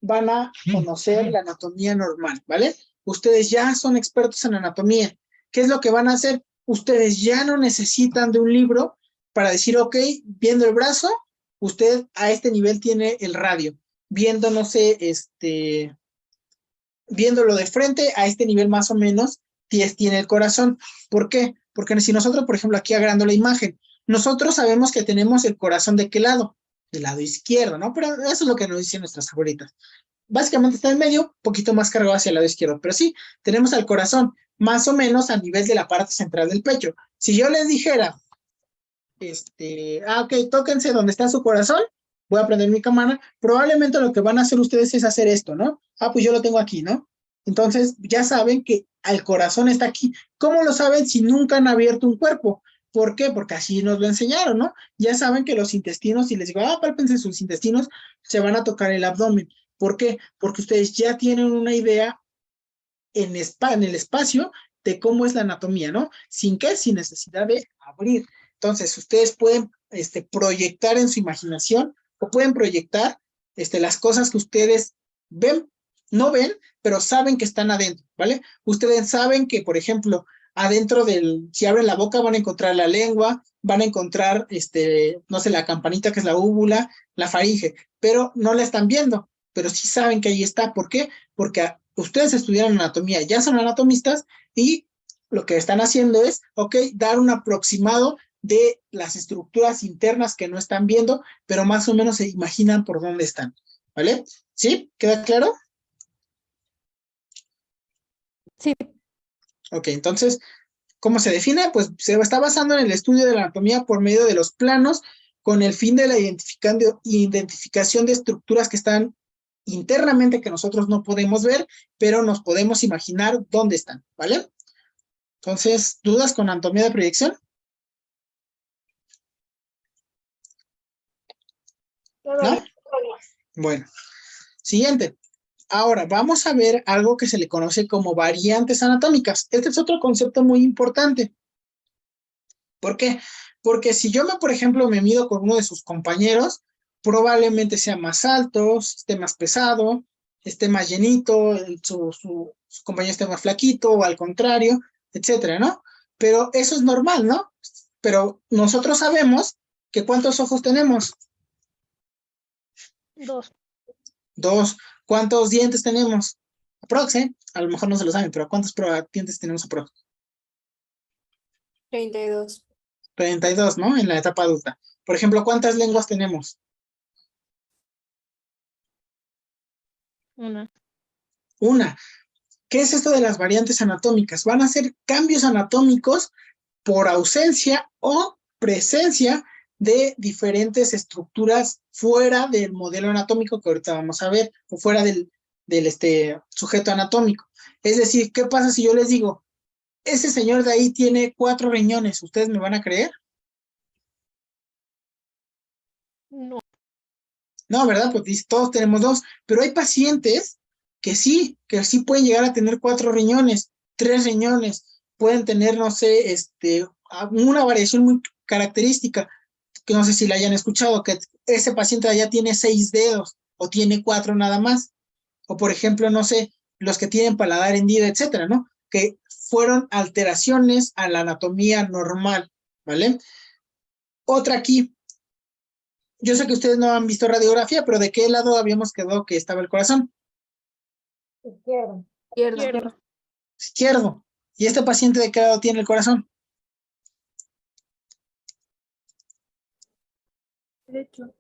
van a conocer la anatomía normal, ¿vale? Ustedes ya son expertos en anatomía. ¿Qué es lo que van a hacer? Ustedes ya no necesitan de un libro para decir, ok, viendo el brazo, usted a este nivel tiene el radio. Viendo, no sé, viéndolo de frente, a este nivel más o menos, tiene el corazón. ¿Por qué? Porque si nosotros, por ejemplo, aquí agrando la imagen, nosotros sabemos que tenemos el corazón de qué lado, del lado izquierdo, ¿no? Pero eso es lo que nos dicen nuestras abuelitas. básicamente está en medio, poquito más cargado hacia el lado izquierdo, pero sí, tenemos al corazón más o menos a nivel de la parte central del pecho. Si yo les dijera, ok, tóquense donde está su corazón, voy a prender mi cámara, probablemente lo que van a hacer ustedes es hacer esto, ¿no? Pues yo lo tengo aquí, ¿no? Entonces, ya saben que el corazón está aquí. ¿Cómo lo saben si nunca han abierto un cuerpo? ¿Por qué? Porque así nos lo enseñaron, ¿no? Ya saben que los intestinos, si les digo, pálpense sus intestinos, se van a tocar el abdomen. ¿Por qué? Porque ustedes ya tienen una idea en el espacio de cómo es la anatomía, ¿no? Sin necesidad de abrir. Entonces, ustedes pueden proyectar en su imaginación o pueden proyectar las cosas que ustedes ven, no ven, pero saben que están adentro, ¿vale? Ustedes saben que, por ejemplo, adentro si abren la boca van a encontrar la lengua, van a encontrar, no sé, la campanita que es la úvula, la faringe, pero no la están viendo, pero sí saben que ahí está. ¿Por qué? Porque ustedes estudiaron anatomía, ya son anatomistas y lo que están haciendo es, dar un aproximado de las estructuras internas que no están viendo, pero más o menos se imaginan por dónde están, ¿vale? ¿Sí? ¿Queda claro? Sí. Ok, entonces, ¿cómo se define? Pues se está basando en el estudio de la anatomía por medio de los planos con el fin de la identificación de estructuras que están internamente que nosotros no podemos ver, pero nos podemos imaginar dónde están, ¿vale? Entonces, ¿dudas con anatomía de proyección? ¿No? Bueno, siguiente. Ahora, vamos a ver algo que se le conoce como variantes anatómicas. Este es otro concepto muy importante. ¿Por qué? Porque si yo, por ejemplo, me mido con uno de sus compañeros, probablemente sea más alto, esté más pesado, esté más llenito, su compañero esté más flaquito, o al contrario, etcétera, ¿no? Pero eso es normal, ¿no? Pero nosotros sabemos que ¿cuántos ojos tenemos? 2. 2. ¿Cuántos dientes tenemos? Aprox, ¿eh? A lo mejor no se lo saben, pero ¿cuántos dientes tenemos aprox? 32. 32, ¿no? En la etapa adulta. Por ejemplo, ¿cuántas lenguas tenemos? 1. Una. ¿Qué es esto de las variantes anatómicas? Van a ser cambios anatómicos por ausencia o presencia de diferentes estructuras fuera del modelo anatómico que ahorita vamos a ver, o fuera del sujeto anatómico. Es decir, ¿qué pasa si yo les digo, ese señor de ahí tiene 4 riñones? ¿Ustedes me van a creer? No. No, ¿verdad? Pues todos tenemos 2, pero hay pacientes que sí pueden llegar a tener 4 riñones, 3 riñones, pueden tener, no sé, una variación muy característica, que no sé si la hayan escuchado, que ese paciente ya tiene 6 dedos, o tiene 4 nada más, o por ejemplo, no sé, los que tienen paladar hendido, etcétera, ¿no? Que fueron alteraciones a la anatomía normal, ¿vale? Otra aquí. Yo sé que ustedes no han visto radiografía, pero ¿de qué lado habíamos quedado que estaba el corazón? Izquierdo. Izquierdo. ¿Y este paciente de qué lado tiene el corazón? Derecho.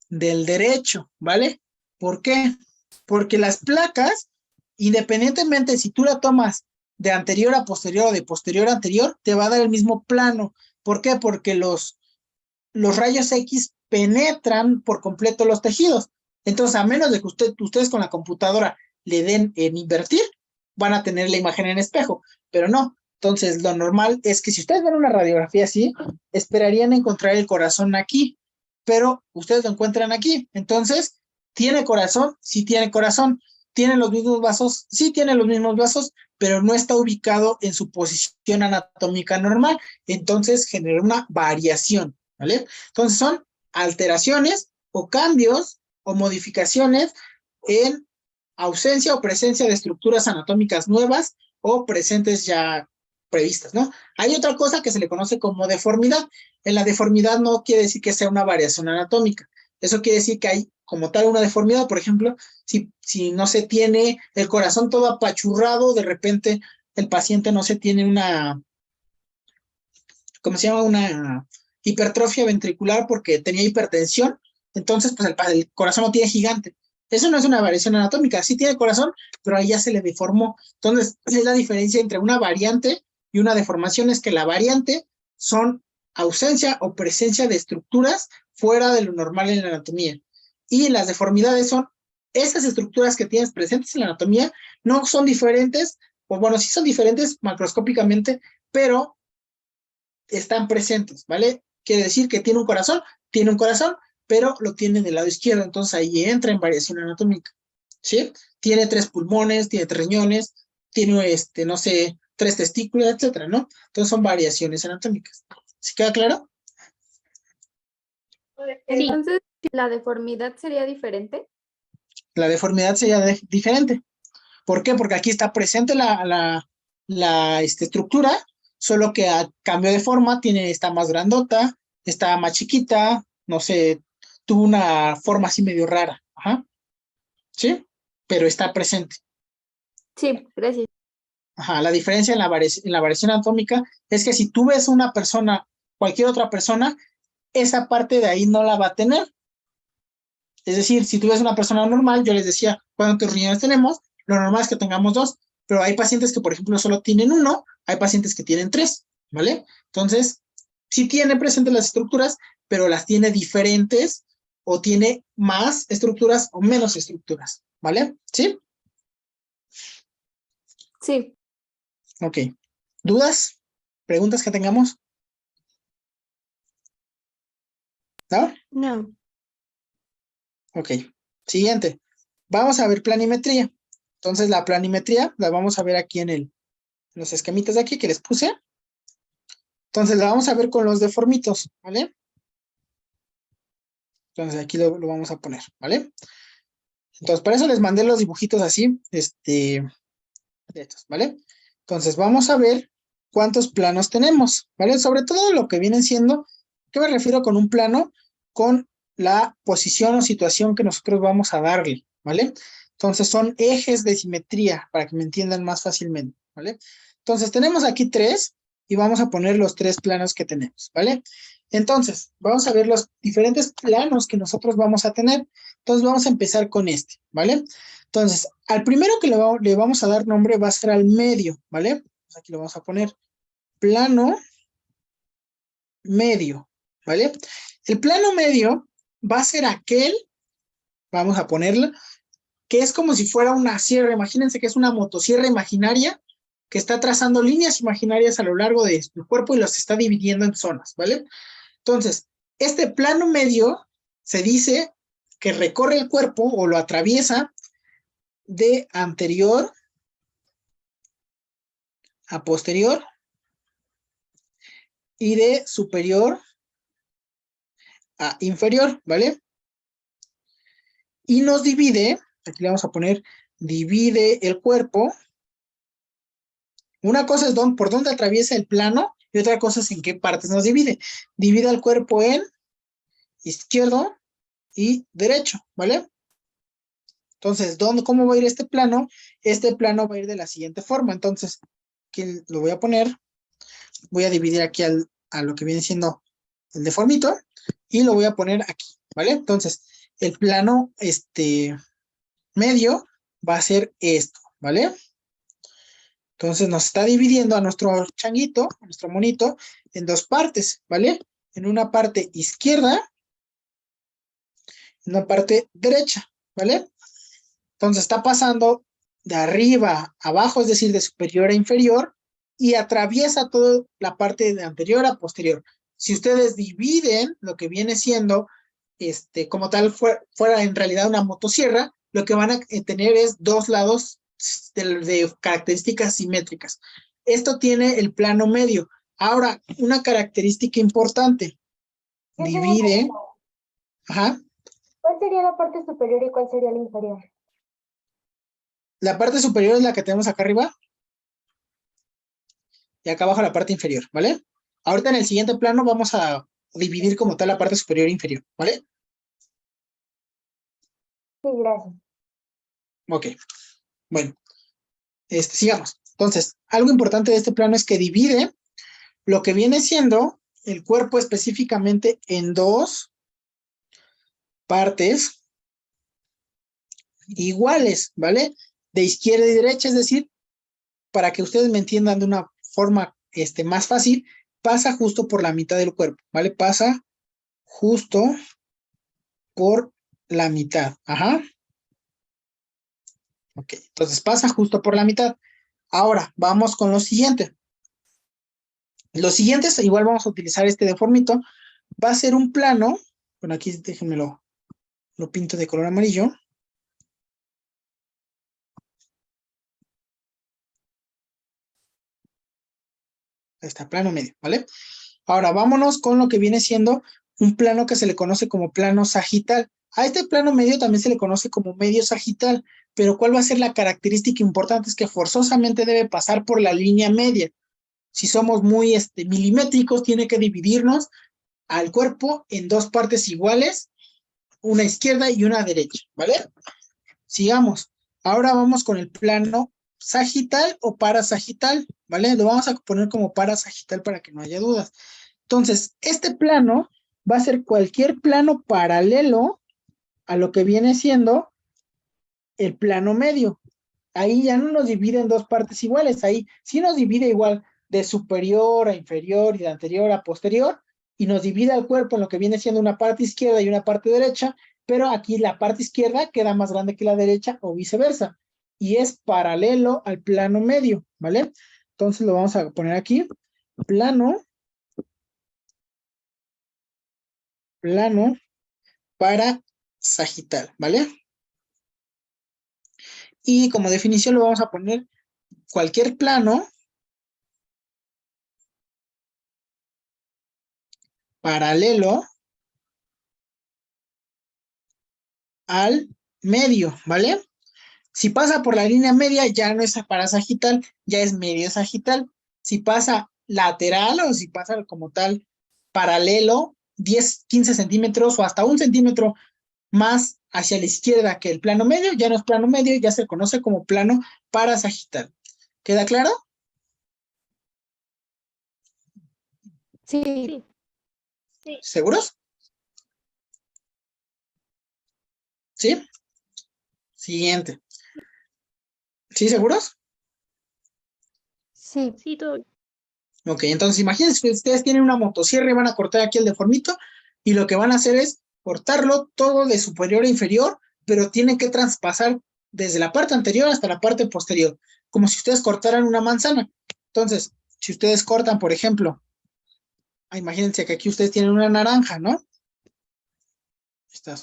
Del derecho, ¿vale? ¿Por qué? Porque las placas, independientemente si tú la tomas de anterior a posterior o de posterior a anterior, te va a dar el mismo plano. ¿Por qué? Porque los rayos X penetran por completo los tejidos. Entonces, a menos de que ustedes con la computadora le den en invertir, van a tener la imagen en espejo, pero no. Entonces, lo normal es que si ustedes ven una radiografía así, esperarían encontrar el corazón aquí, pero ustedes lo encuentran aquí. Entonces, ¿tiene corazón? Sí tiene corazón. ¿Tiene los mismos vasos? Sí tiene los mismos vasos, pero no está ubicado en su posición anatómica normal. Entonces, genera una variación, ¿vale? Entonces, son alteraciones o cambios o modificaciones en ausencia o presencia de estructuras anatómicas nuevas o presentes ya previstas, ¿no? Hay otra cosa que se le conoce como deformidad. En la deformidad no quiere decir que sea una variación anatómica. Eso quiere decir que hay como tal una deformidad. Por ejemplo, si no se tiene el corazón todo apachurrado, de repente el paciente no se tiene una, ¿cómo se llama? Una hipertrofia ventricular porque tenía hipertensión. Entonces, pues el corazón no tiene gigante. Eso no es una variación anatómica, sí tiene corazón, pero ahí ya se le deformó. Entonces, esa es la diferencia entre una variante y una deformación, es que la variante son ausencia o presencia de estructuras fuera de lo normal en la anatomía. Y las deformidades son esas estructuras que tienes presentes en la anatomía, no son diferentes, o bueno, sí son diferentes macroscópicamente, pero están presentes, ¿vale? Quiere decir que tiene un corazón, pero lo tiene del lado izquierdo, entonces ahí entra en variación anatómica, ¿sí? Tiene 3 pulmones, tiene 3 riñones, tiene, no sé, 3 testículos, etcétera, ¿no? Entonces son variaciones anatómicas. ¿Sí queda claro? Entonces, ¿la deformidad sería diferente? La deformidad sería diferente. ¿Por qué? Porque aquí está presente la estructura, solo que a cambio de forma está más grandota, está más chiquita, no sé, tuvo una forma así medio rara. Ajá. ¿Sí? Pero está presente. Sí, gracias. Ajá, la diferencia en la variación anatómica es que si tú ves una persona, cualquier otra persona, esa parte de ahí no la va a tener. Es decir, si tú ves una persona normal, yo les decía, ¿cuántos riñones tenemos? Lo normal es que tengamos 2, pero hay pacientes que, por ejemplo, solo tienen 1, hay pacientes que tienen 3, ¿vale? Entonces, sí tiene presentes las estructuras, pero las tiene diferentes o tiene más estructuras o menos estructuras, ¿vale? ¿Sí? Sí. Ok. ¿Dudas? ¿Preguntas que tengamos? ¿No? No. Ok. Siguiente. Vamos a ver planimetría. Entonces, la planimetría la vamos a ver aquí en los esquemitas de aquí que les puse. Entonces, la vamos a ver con los deformitos, ¿vale? Entonces, aquí lo vamos a poner, ¿vale? Entonces, para eso les mandé los dibujitos así, de estos, ¿vale? Entonces, vamos a ver cuántos planos tenemos, ¿vale? Sobre todo lo que vienen siendo, ¿qué me refiero con un plano? Con la posición o situación que nosotros vamos a darle, ¿vale? Entonces, son ejes de simetría, para que me entiendan más fácilmente, ¿vale? Entonces, tenemos aquí 3 y vamos a poner los 3 planos que tenemos, ¿vale? Entonces, vamos a ver los diferentes planos que nosotros vamos a tener. Entonces, vamos a empezar con este, ¿vale? Entonces, al primero que le vamos a dar nombre va a ser al medio, ¿vale? Pues aquí lo vamos a poner plano medio, ¿vale? El plano medio va a ser aquel, vamos a ponerlo, que es como si fuera una sierra. Imagínense que es una motosierra imaginaria que está trazando líneas imaginarias a lo largo de su cuerpo y los está dividiendo en zonas, ¿vale? Entonces, este plano medio se dice que recorre el cuerpo o lo atraviesa de anterior a posterior y de superior a inferior, ¿vale? Y nos divide, aquí le vamos a poner, divide el cuerpo. Una cosa es por dónde atraviesa el plano y otra cosa es en qué partes nos divide. Divide el cuerpo en izquierdo y derecho, ¿vale? Entonces, ¿cómo va a ir este plano? Este plano va a ir de la siguiente forma. Entonces, aquí lo voy a poner, voy a dividir aquí a lo que viene siendo el deformito y lo voy a poner aquí, ¿vale? Entonces, el plano medio va a ser esto, ¿vale? Entonces nos está dividiendo a nuestro changuito, a nuestro monito, en 2 partes, ¿vale? En una parte izquierda, en una parte derecha, ¿vale? Entonces está pasando de arriba a abajo, es decir, de superior a inferior, y atraviesa toda la parte de anterior a posterior. Si ustedes dividen lo que viene siendo, como tal, fuera en realidad una motosierra, lo que van a tener es 2 lados de características simétricas. Esto tiene el plano medio. Ahora, una característica importante. Divide. Ajá. ¿Cuál sería la parte superior y cuál sería la inferior? La parte superior es la que tenemos acá arriba. Y acá abajo la parte inferior, ¿vale? Ahorita en el siguiente plano vamos a dividir como tal la parte superior e inferior, ¿vale? Sí, gracias. Ok. Bueno, sigamos. Entonces, algo importante de este plano es que divide lo que viene siendo el cuerpo específicamente en 2 partes iguales, ¿vale? De izquierda y derecha, es decir, para que ustedes me entiendan de una forma más fácil, pasa justo por la mitad del cuerpo, ¿vale? Pasa justo por la mitad, ajá. Ok, entonces pasa justo por la mitad. Ahora, vamos con lo siguiente. Los siguientes, igual vamos a utilizar este deformito, va a ser un plano, bueno, aquí déjenmelo, lo pinto de color amarillo. Ahí está, plano medio, ¿vale? Ahora, vámonos con lo que viene siendo un plano que se le conoce como plano sagital. A este plano medio también se le conoce como medio sagital, pero ¿cuál va a ser la característica importante? Es que forzosamente debe pasar por la línea media. Si somos muy milimétricos, tiene que dividirnos al cuerpo en dos partes iguales, una izquierda y una derecha, ¿vale? Sigamos. Ahora vamos con el plano sagital o parasagital, ¿vale? Lo vamos a poner como parasagital para que no haya dudas. Entonces, este plano va a ser cualquier plano paralelo a lo que viene siendo el plano medio. Ahí ya no nos divide en dos partes iguales, ahí sí nos divide igual de superior a inferior y de anterior a posterior, y nos divide el cuerpo en lo que viene siendo una parte izquierda y una parte derecha, pero aquí la parte izquierda queda más grande que la derecha o viceversa, y es paralelo al plano medio, ¿vale? Entonces lo vamos a poner aquí, plano para sagital, ¿vale? Y como definición lo vamos a poner cualquier plano paralelo al medio, ¿vale? Si pasa por la línea media, ya no es parasagital, ya es medio sagital. Si pasa lateral o si pasa como tal paralelo, 10, 15 centímetros o hasta 1 centímetro más hacia la izquierda que el plano medio, ya no es plano medio, ya se conoce como plano parasagital. ¿Queda claro? Sí. ¿Seguros? ¿Sí? Siguiente. ¿Sí, seguros? Sí. Sí, todo. Ok, entonces imagínense que ustedes tienen una motosierra y van a cortar aquí el deformito y lo que van a hacer es cortarlo todo de superior a inferior, pero tienen que traspasar desde la parte anterior hasta la parte posterior, como si ustedes cortaran una manzana. Entonces, si ustedes cortan, por ejemplo, imagínense que aquí ustedes tienen una naranja, ¿no? Esta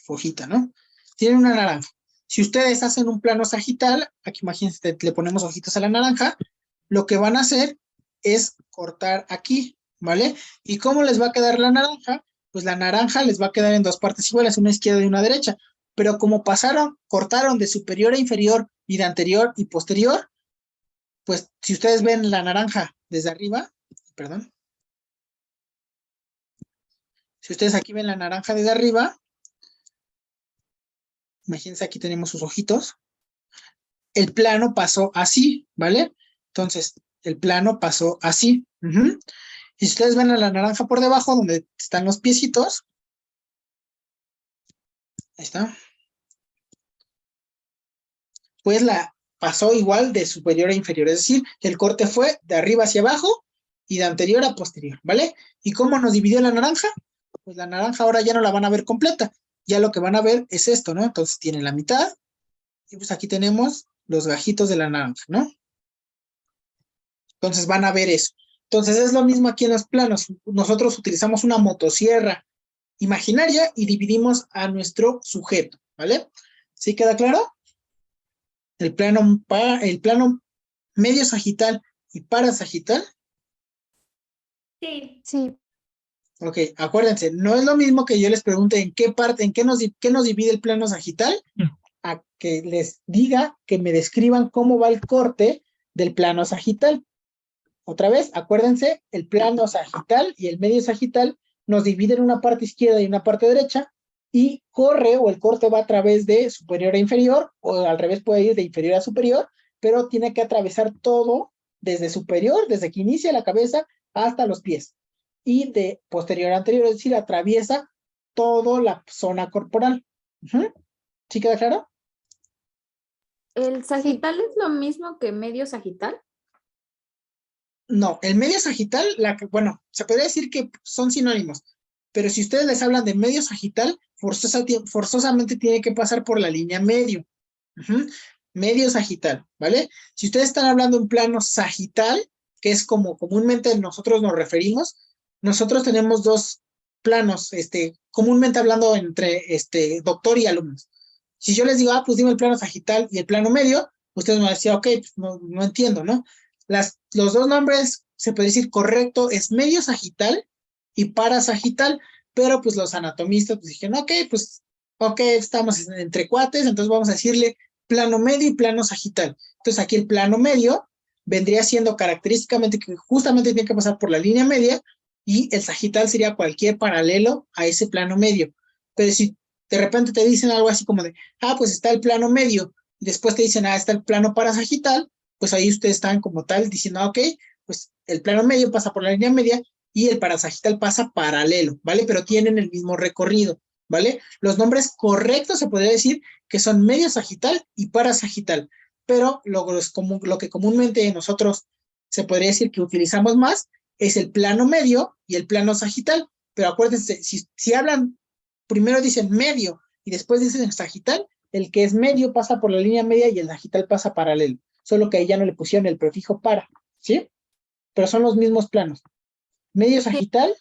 hojita, ¿no? Tienen una naranja. Si ustedes hacen un plano sagital, aquí imagínense, le ponemos hojitas a la naranja, lo que van a hacer es cortar aquí, ¿vale? ¿Y cómo les va a quedar la naranja? Pues la naranja les va a quedar en dos partes iguales, una izquierda y una derecha, pero como cortaron de superior a inferior y de anterior y posterior, pues si ustedes ven la naranja desde arriba, perdón, si ustedes aquí ven la naranja desde arriba, imagínense aquí tenemos sus ojitos, el plano pasó así, ¿vale? Entonces, el plano pasó así. Y si ustedes ven a la naranja por debajo, donde están los piecitos, ahí está, pues la pasó igual de superior a inferior, es decir, el corte fue de arriba hacia abajo y de anterior a posterior, ¿vale? ¿Y cómo nos dividió la naranja? Pues la naranja ahora ya no la van a ver completa, ya lo que van a ver es esto, ¿no? Entonces tiene la mitad, y pues aquí tenemos los gajitos de la naranja, ¿no? Entonces van a ver eso. Entonces es lo mismo aquí en los planos. Nosotros utilizamos una motosierra imaginaria y dividimos a nuestro sujeto, ¿vale? ¿Sí queda claro? El plano medio sagital y parasagital. Sí. Ok, acuérdense, no es lo mismo que yo les pregunte en qué parte, qué nos divide el plano sagital, a que les diga, que me describan cómo va el corte del plano sagital. Otra vez, acuérdense, el plano sagital y el medio sagital nos dividen una parte izquierda y una parte derecha y corre o el corte va a través de superior a inferior o al revés puede ir de inferior a superior, pero tiene que atravesar todo desde superior, desde que inicia la cabeza hasta los pies y de posterior a anterior, es decir, atraviesa toda la zona corporal. ¿Sí queda claro? ¿El sagital es lo mismo que medio sagital? No, el medio sagital, bueno, se podría decir que son sinónimos, pero si ustedes les hablan de medio sagital, forzosamente tiene que pasar por la línea medio. Ujú. Medio sagital, ¿vale? Si ustedes están hablando en plano sagital, que es como comúnmente nosotros nos referimos, nosotros tenemos dos planos, comúnmente hablando entre doctor y alumnos. Si yo les digo, pues dime el plano sagital y el plano medio, ustedes me van a decir, ok, pues no entiendo, ¿no? Los dos nombres, se puede decir correcto, es medio sagital y parasagital, pero pues los anatomistas pues dijeron, ok, estamos entre cuates, entonces vamos a decirle plano medio y plano sagital. Entonces aquí el plano medio vendría siendo característicamente que justamente tiene que pasar por la línea media y el sagital sería cualquier paralelo a ese plano medio. Pero si de repente te dicen algo así como de, pues está el plano medio, y después te dicen, está el plano parasagital, pues ahí ustedes están como tal diciendo, ok, pues el plano medio pasa por la línea media y el parasagital pasa paralelo, ¿vale? Pero tienen el mismo recorrido, ¿vale? Los nombres correctos se podría decir que son medio sagital y parasagital, pero lo que comúnmente nosotros se podría decir que utilizamos más es el plano medio y el plano sagital, pero acuérdense, si hablan, primero dicen medio y después dicen sagital, el que es medio pasa por la línea media y el sagital pasa paralelo, solo que ahí ya no le pusieron el prefijo para, ¿sí? Pero son los mismos planos, medio sagital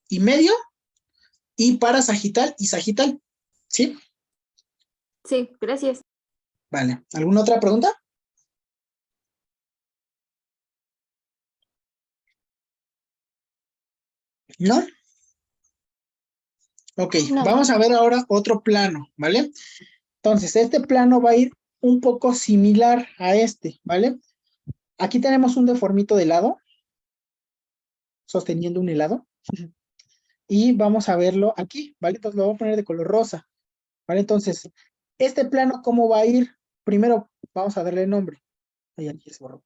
y medio, y parasagital y sagital, ¿sí? Sí, gracias. Vale, ¿alguna otra pregunta? ¿No? Ok, No. vamos a ver ahora otro plano, ¿vale? Entonces, este plano va a ir un poco similar a este, ¿vale? Aquí tenemos un deformito de lado, sosteniendo un helado, y vamos a verlo aquí, ¿vale? Entonces lo voy a poner de color rosa, ¿vale? Entonces, este plano, ¿cómo va a ir? Primero, vamos a darle nombre. Ahí aquí se borró.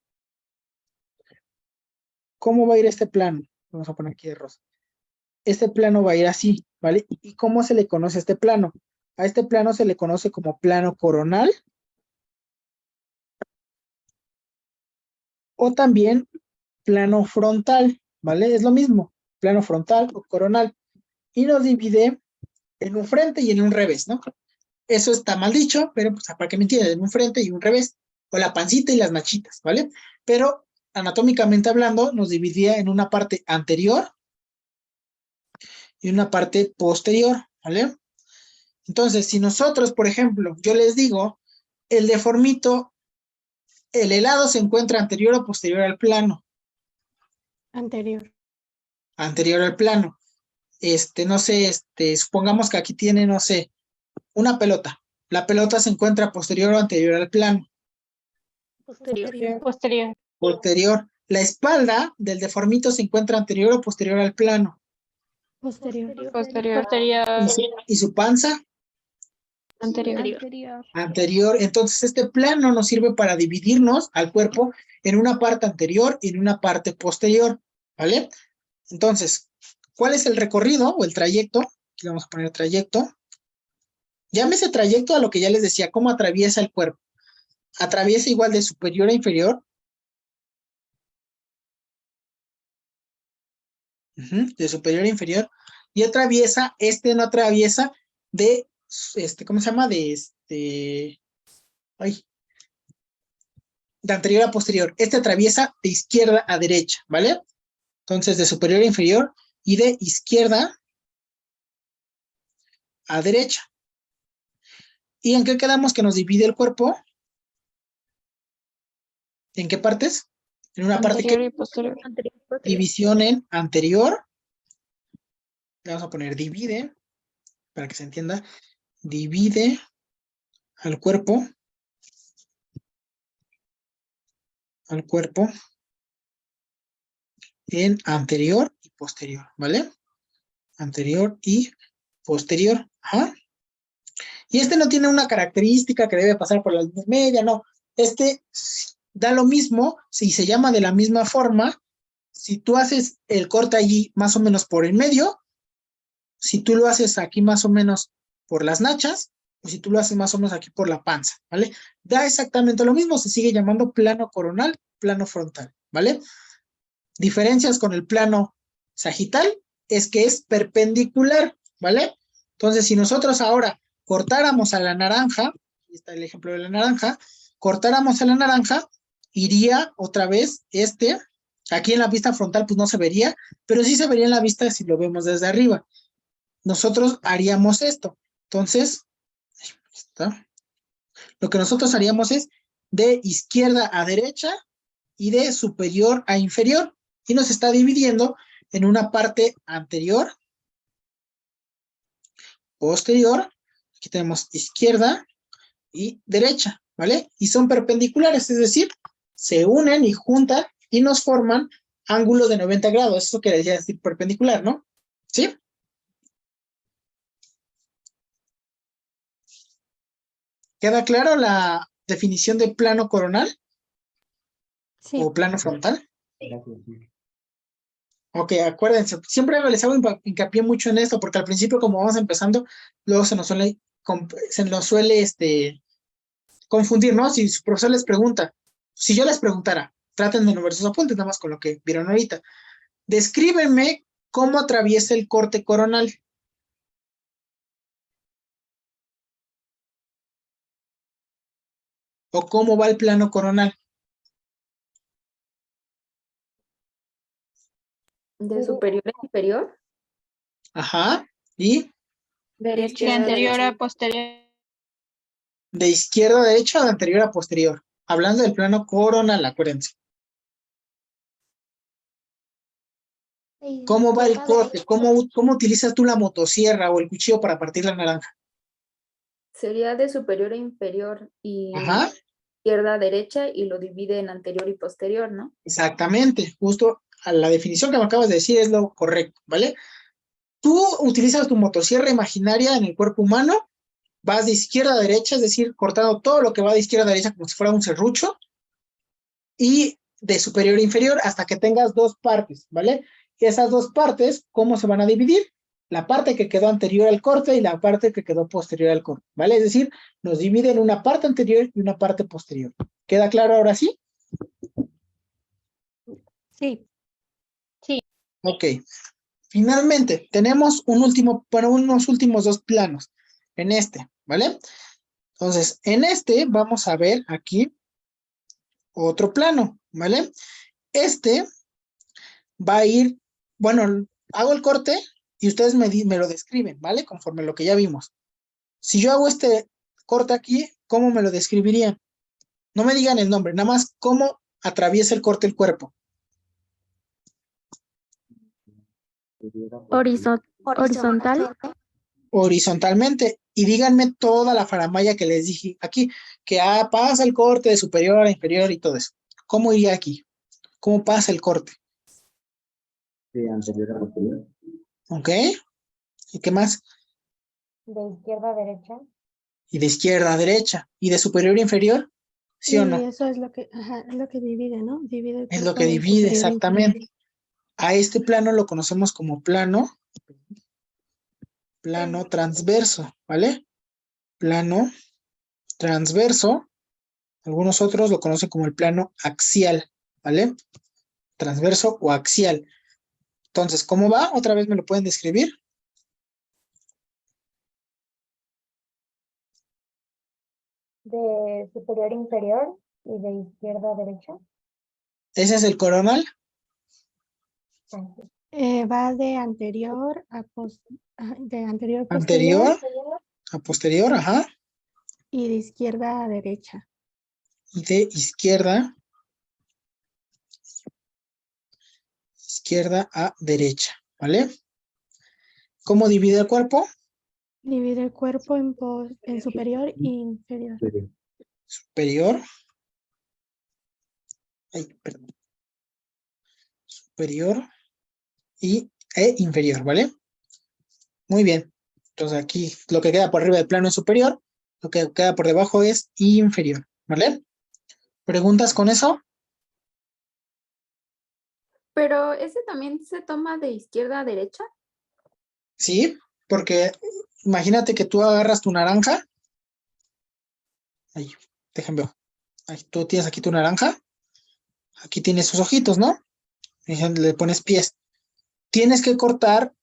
¿Cómo va a ir este plano? Vamos a poner aquí de rosa. Este plano va a ir así, ¿vale? ¿Y cómo se le conoce a este plano? A este plano se le conoce como plano coronal o también plano frontal, ¿vale? Es lo mismo, plano frontal o coronal. Y nos divide en un frente y en un revés, ¿no? Eso está mal dicho, pero pues para que me entiendan, en un frente y un revés, o la pancita y las machitas, ¿vale? Pero anatómicamente hablando, nos dividía en una parte anterior y una parte posterior, ¿vale? Entonces, si nosotros, por ejemplo, yo les digo, el deformito, el helado se encuentra anterior o posterior al plano. Anterior. Anterior al plano. No sé, supongamos que aquí tiene, no sé, una pelota. La pelota se encuentra posterior o anterior al plano. Posterior. Posterior. La espalda del deformito se encuentra anterior o posterior al plano. Posterior. ¿Y su panza? Anterior. Anterior. Entonces, este plano nos sirve para dividirnos al cuerpo en una parte anterior y en una parte posterior, ¿vale? Entonces, ¿cuál es el recorrido o el trayecto? Aquí vamos a poner trayecto. Llámese trayecto a lo que ya les decía, cómo atraviesa el cuerpo. Atraviesa igual de superior a inferior. De superior a inferior. Y atraviesa, no atraviesa de, ¿cómo se llama? De anterior a posterior. Atraviesa de izquierda a derecha, ¿vale? Entonces, de superior a inferior y de izquierda a derecha. ¿Y en qué quedamos que nos divide el cuerpo? ¿En qué partes? En una parte que... y posterior. División en anterior. Le vamos a poner divide, para que se entienda. Divide al cuerpo. En anterior y posterior, ¿vale? Anterior y posterior. Ajá. Y no tiene una característica que debe pasar por la línea media, no. Da lo mismo, si se llama de la misma forma, si tú haces el corte allí más o menos por el medio, si tú lo haces aquí más o menos por las nachas, o si tú lo haces más o menos aquí por la panza, ¿vale? Da exactamente lo mismo, se sigue llamando plano coronal, plano frontal, ¿vale? Diferencias con el plano sagital es que es perpendicular, ¿vale? Entonces, si nosotros ahora cortáramos a la naranja, aquí está el ejemplo de la naranja, cortáramos a la naranja, iría otra vez aquí en la vista frontal pues no se vería, pero sí se vería en la vista si lo vemos desde arriba. Nosotros haríamos esto. Entonces, lo que nosotros haríamos es de izquierda a derecha y de superior a inferior. Y nos está dividiendo en una parte anterior, posterior, aquí tenemos izquierda y derecha, ¿vale? Y son perpendiculares, es decir, se unen y juntan y nos forman ángulo de 90 grados. Eso quiere decir perpendicular, ¿no? ¿Sí? ¿Queda claro la definición de plano coronal Sí. o plano frontal? Gracias, sí. Ok, acuérdense, siempre les hago hincapié mucho en esto, porque al principio, como vamos empezando, luego se nos suele confundir, ¿no? Si su profesor les pregunta, si yo les preguntara, traten de no ver sus apuntes, nada más con lo que vieron ahorita. Descríbeme cómo atraviesa el corte coronal. O cómo va el plano coronal. De superior a inferior. Ajá. Y De De anterior a posterior. de izquierda a derecha o de anterior a posterior. Hablando del plano coronal, acuérdense. ¿Cómo va el corte? ¿Cómo utilizas tú la motosierra o el cuchillo para partir la naranja? Sería de superior a inferior y Ajá, izquierda a derecha y lo divide en anterior y posterior, ¿no? exactamente. Justo a la definición que me acabas de decir es lo correcto, ¿vale? Tú utilizas tu motosierra imaginaria en el cuerpo humano, vas de izquierda a derecha, es decir, cortando todo lo que va de izquierda a derecha como si fuera un serrucho, y de superior a inferior hasta que tengas dos partes, ¿vale? Y esas dos partes, ¿cómo se van a dividir? La parte que quedó anterior al corte y la parte que quedó posterior al corte, ¿vale? Es decir, nos dividen una parte anterior y una parte posterior. ¿Queda claro ahora sí? Sí. Sí. Ok. Finalmente, tenemos unos últimos dos planos en este, ¿vale? Entonces, en este vamos a ver aquí otro plano, ¿vale? Este va a ir, bueno, hago el corte y ustedes me lo describen, ¿vale? Conforme lo que ya vimos. Si yo hago este corte aquí, ¿cómo me lo describirían? No me digan el nombre, nada más cómo atraviesa el corte el cuerpo. Horizontal. Horizontalmente. Y díganme toda la faramalla que les dije aquí, que pasa el corte de superior a inferior y todo eso. ¿Cómo iría aquí? ¿Cómo pasa el corte? De anterior a posterior. ¿Ok? ¿Y qué más? De izquierda a derecha. Y de izquierda a derecha. ¿Y de superior a inferior? ¿Sí o no? eso es lo que, es lo que divide, ¿no? Divide el Es lo cuerpo que en divide, superior e inferior. exactamente. A este plano lo conocemos como plano transverso, ¿vale? Plano transverso. Algunos otros lo conocen como el plano axial, ¿vale? Transverso o axial. Entonces, ¿cómo va? ¿Otra vez me lo pueden describir? De superior a inferior y de izquierda a derecha. Ese es el coronal. Así. Va de anterior a de anterior a Anterior posterior a posterior, ajá. y de izquierda a derecha. Y de izquierda a derecha, ¿vale? ¿Cómo divide el cuerpo? Divide el cuerpo en superior e inferior. Pero Superior. Ay, perdón. Superior e inferior, ¿vale? Muy bien. Entonces aquí lo que queda por arriba del plano es superior, lo que queda por debajo es inferior, ¿vale? ¿Preguntas con eso? Pero ese también se toma de izquierda a derecha. Sí, porque imagínate que tú agarras tu naranja Ahí, déjenme ver. Ahí, tú tienes aquí tu naranja. Aquí tienes sus ojitos, ¿no? Y le pones pies. Tienes que cortar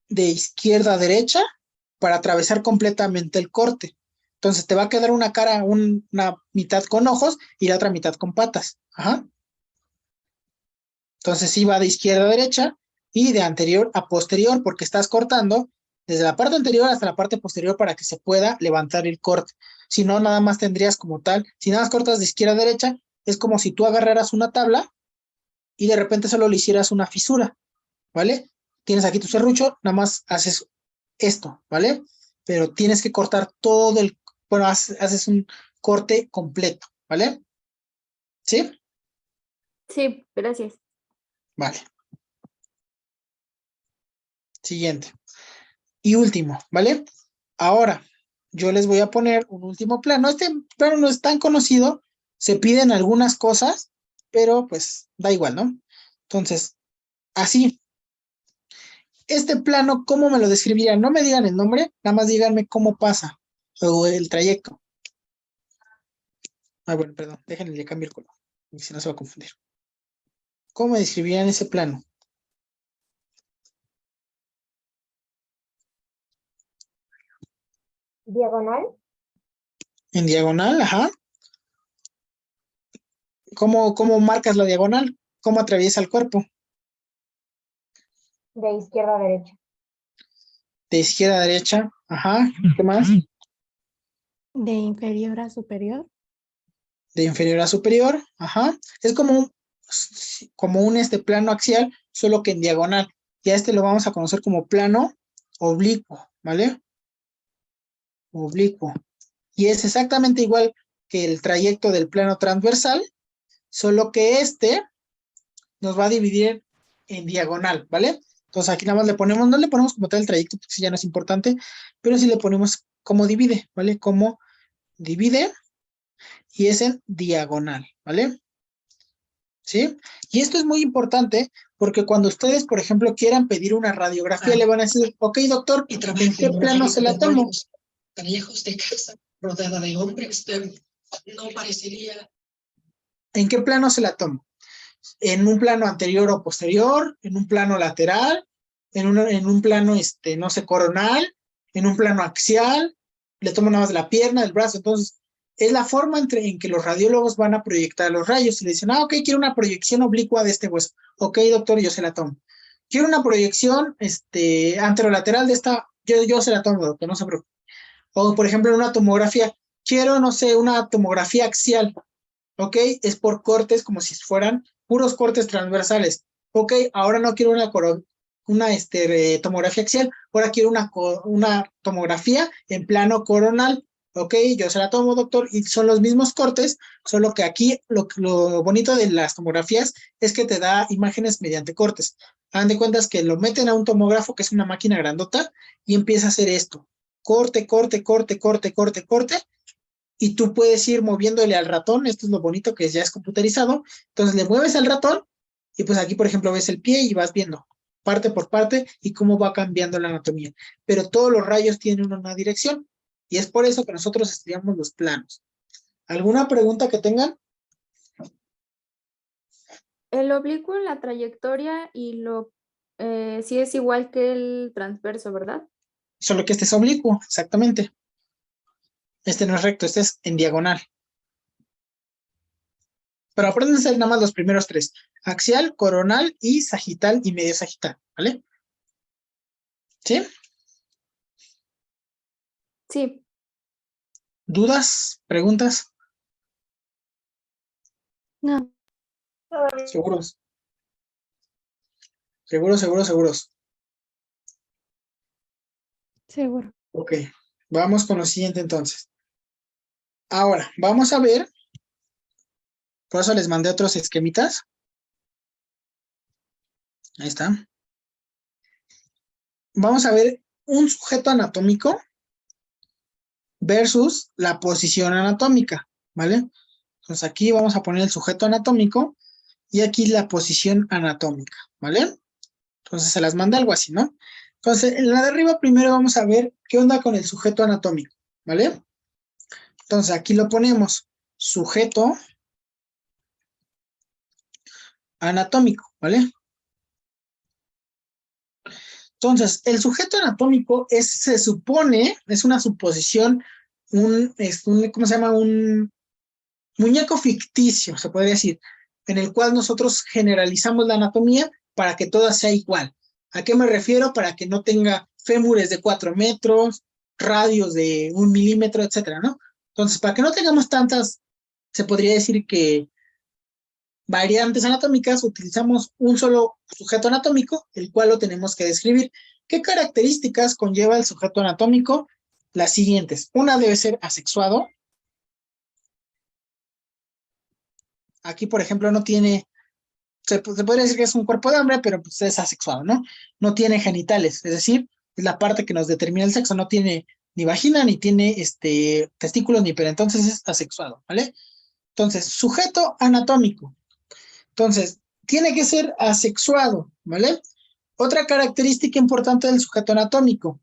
de izquierda a derecha para atravesar completamente el corte. Entonces te va a quedar una cara, una mitad con ojos y la otra mitad con patas. Ajá. Entonces sí va de izquierda a derecha y de anterior a posterior, porque estás cortando desde la parte anterior hasta la parte posterior para que se pueda levantar el corte. Si no, nada más tendrías como tal, si nada más cortas de izquierda a derecha, es como si tú agarraras una tabla y de repente solo le hicieras una fisura, ¿vale? Tienes aquí tu serrucho, nada más haces esto, ¿vale? Pero tienes que cortar todo bueno, haces un corte completo, ¿vale? ¿Sí? Sí, gracias. Vale. Siguiente. Y último, ¿vale? Ahora, yo les voy a poner un último plano. Este plano no es tan conocido, se piden algunas cosas, pero pues da igual, ¿no? Entonces, así. Este plano, ¿cómo me lo describirían? No me digan el nombre, nada más díganme cómo pasa o el trayecto. Ah, bueno, perdón, déjenle le cambio el color, si no se va a confundir. ¿Cómo me describirían ese plano? Diagonal, En diagonal, ajá. ¿Cómo marcas la diagonal? ¿Cómo atraviesa el cuerpo? de izquierda a derecha. De izquierda a derecha, ajá. ¿Qué más? De inferior a superior. De inferior a superior, ajá. Es como un plano axial, solo que en diagonal. Y a este lo vamos a conocer como plano oblicuo, ¿vale? Oblicuo. Y es exactamente igual que el trayecto del plano transversal, solo que este nos va a dividir en diagonal, ¿vale? Entonces aquí nada más no le ponemos como tal el trayecto, porque ya no es importante, pero sí le ponemos cómo divide, ¿vale? Cómo divide y es en diagonal, ¿vale? ¿Sí? Y esto es muy importante porque cuando ustedes, por ejemplo, quieran pedir una radiografía, le van a decir, ok, doctor, ¿en qué plano se la tomo? Tan lejos de casa, rodeada de hombres, no parecería. ¿En qué plano se la tomo? ¿En un plano anterior o posterior? ¿En un plano lateral? ¿En un plano, no sé, coronal? ¿En un plano axial? ¿Le tomo nada más de la pierna, del brazo? Entonces, es la forma en que los radiólogos van a proyectar los rayos y le dicen, ok, quiero una proyección oblicua de este hueso. Ok, doctor, yo se la tomo. Quiero una proyección anterolateral de esta, yo se la tomo, doctor, no se preocupe. O, por ejemplo, en una tomografía, quiero, no sé, una tomografía axial. Ok, es por cortes como si fueran puros cortes transversales. Ok, ahora no quiero una tomografía axial, ahora quiero una tomografía en plano coronal. Ok, yo se la tomo, doctor, y son los mismos cortes, solo que aquí lo bonito de las tomografías es que te da imágenes mediante cortes. Hagan de cuentas que lo meten a un tomógrafo, que es una máquina grandota, y empieza a hacer esto. Corte, corte, corte, corte, corte, corte, y tú puedes ir moviéndole al ratón. Esto es lo bonito, que ya es computarizado. Entonces le mueves al ratón y pues aquí, por ejemplo, ves el pie y vas viendo parte por parte y cómo va cambiando la anatomía. Pero todos los rayos tienen una dirección y es por eso que nosotros estudiamos los planos. ¿Alguna pregunta que tengan? El oblicuo, la trayectoria y sí es igual que el transverso, ¿verdad? Solo que este es oblicuo, exactamente. Este no es recto, este es en diagonal. Pero apréndanse nada más los primeros tres: axial, coronal y sagital y medio sagital, ¿vale? ¿Sí? Sí. ¿Dudas? ¿Preguntas? No, ¿Seguros? ¿Seguros? seguro. Ok, vamos con lo siguiente entonces. Ahora, vamos a ver, por eso les mandé otros esquemitas. Ahí está. Vamos a ver un sujeto anatómico versus la posición anatómica, ¿vale? Entonces aquí vamos a poner el sujeto anatómico y aquí la posición anatómica, ¿vale? Entonces se las manda algo así, ¿no? Entonces, en la de arriba primero vamos a ver qué onda con el sujeto anatómico, ¿vale? Entonces aquí lo ponemos, sujeto anatómico, ¿vale? Entonces, el sujeto anatómico se supone, es una suposición, ¿cómo se llama? Un muñeco ficticio, se podría decir, en el cual nosotros generalizamos la anatomía para que toda sea igual. ¿A qué me refiero? Para que no tenga fémures de 4 metros, radios de 1 milímetro, etcétera, ¿no? Entonces, para que no tengamos tantas, se podría decir que variantes anatómicas, utilizamos un solo sujeto anatómico, el cual lo tenemos que describir. ¿Qué características conlleva el sujeto anatómico? Las siguientes. Una debe ser asexuado. Aquí, por ejemplo, no tiene, se podría decir que es un cuerpo de hombre, pero pues es asexuado, ¿no? No tiene genitales, es decir, es la parte que nos determina el sexo, no tiene ni vagina, ni tiene testículos, ni pene, entonces es asexuado, ¿vale? Entonces, sujeto anatómico. Entonces, tiene que ser asexuado, ¿vale? Otra característica importante del sujeto anatómico,